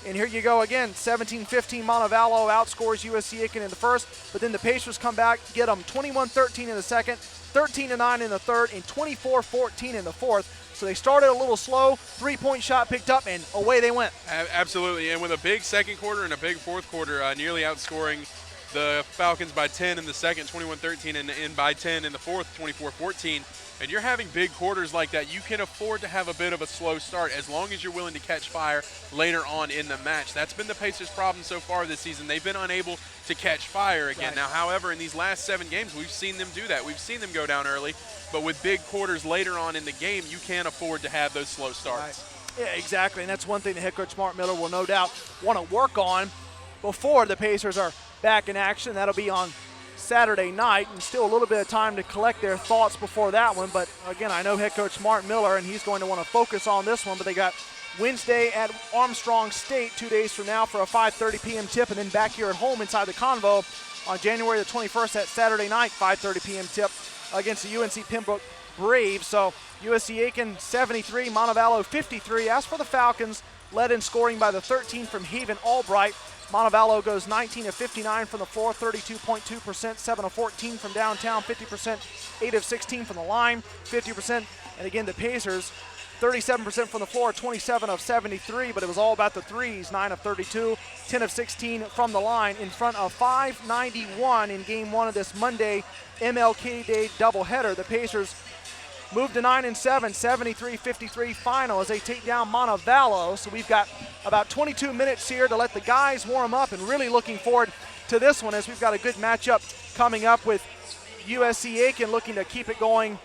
And here you go again, 17-15 Montevallo outscores USC Aiken in the first, but then the Pacers come back, get them 21-13 in the second, 13-9 in the third, and 24-14 in the fourth. So they started a little slow, 3-point shot picked up, and away they went. Absolutely, and with a big second quarter and a big fourth quarter, nearly outscoring the Falcons by 10 in the second, 21-13, and by 10 in the fourth, 24-14. And you're having big quarters like that, you can afford to have a bit of a slow start as long as you're willing to catch fire later on in the match. That's been the Pacers' problem so far this season. They've been unable to catch fire again. Right. Now, however, in these last 7 games, we've seen them do that. We've seen them go down early, but with big quarters later on in the game, you can't afford to have those slow starts. Right. Yeah, exactly, and that's one thing that head coach Mark Miller will no doubt want to work on before the Pacers are back in action. That'll be on Saturday night, and still a little bit of time to collect their thoughts before that one. But again, I know head coach Mark Miller, and he's going to want to focus on this one. But they got Wednesday at Armstrong State 2 days from now for a 5:30 p.m. tip, and then back here at home inside the Convo on January the 21st at Saturday night, 5:30 p.m. tip against the UNC Pembroke Braves. So USC Aiken 73, Montevallo 53. As for the Falcons, led in scoring by the 13 from Haven Albright. Montevallo goes 19 of 59 from the floor, 32.2%, 7 of 14 from downtown, 50%, 8 of 16 from the line, 50%. And again, the Pacers, 37% from the floor, 27 of 73, but it was all about the threes, 9 of 32, 10 of 16 from the line, in front of 591 in Game 1 of this Monday MLK Day doubleheader. The Pacers moved to 9-7, 73-53 final as they take down Montevallo. So we've got about 22 minutes here to let the guys warm up, and really looking forward to this one as we've got a good matchup coming up with USC Aiken looking to keep it going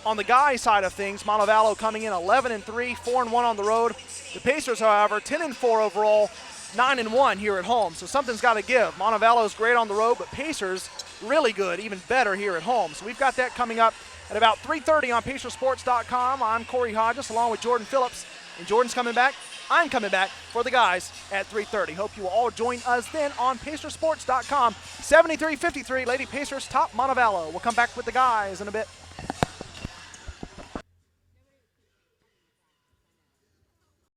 on the guys side of things. Montevallo coming in 11-3, 4-1 on the road. The Pacers, however, 10-4 overall, 9-1 here at home. So something's got to give. Montevallo's great on the road, but Pacers really good, even better here at home. So we've got that coming up at about 3:30 on PacerSports.com. I'm Corey Hodges along with Jordan Phillips. And Jordan's coming back. I'm coming back for the guys at 3:30. Hope you will all join us then on PacerSports.com. 73-53, Lady Pacers top Montevallo. We'll come back with the guys in a bit.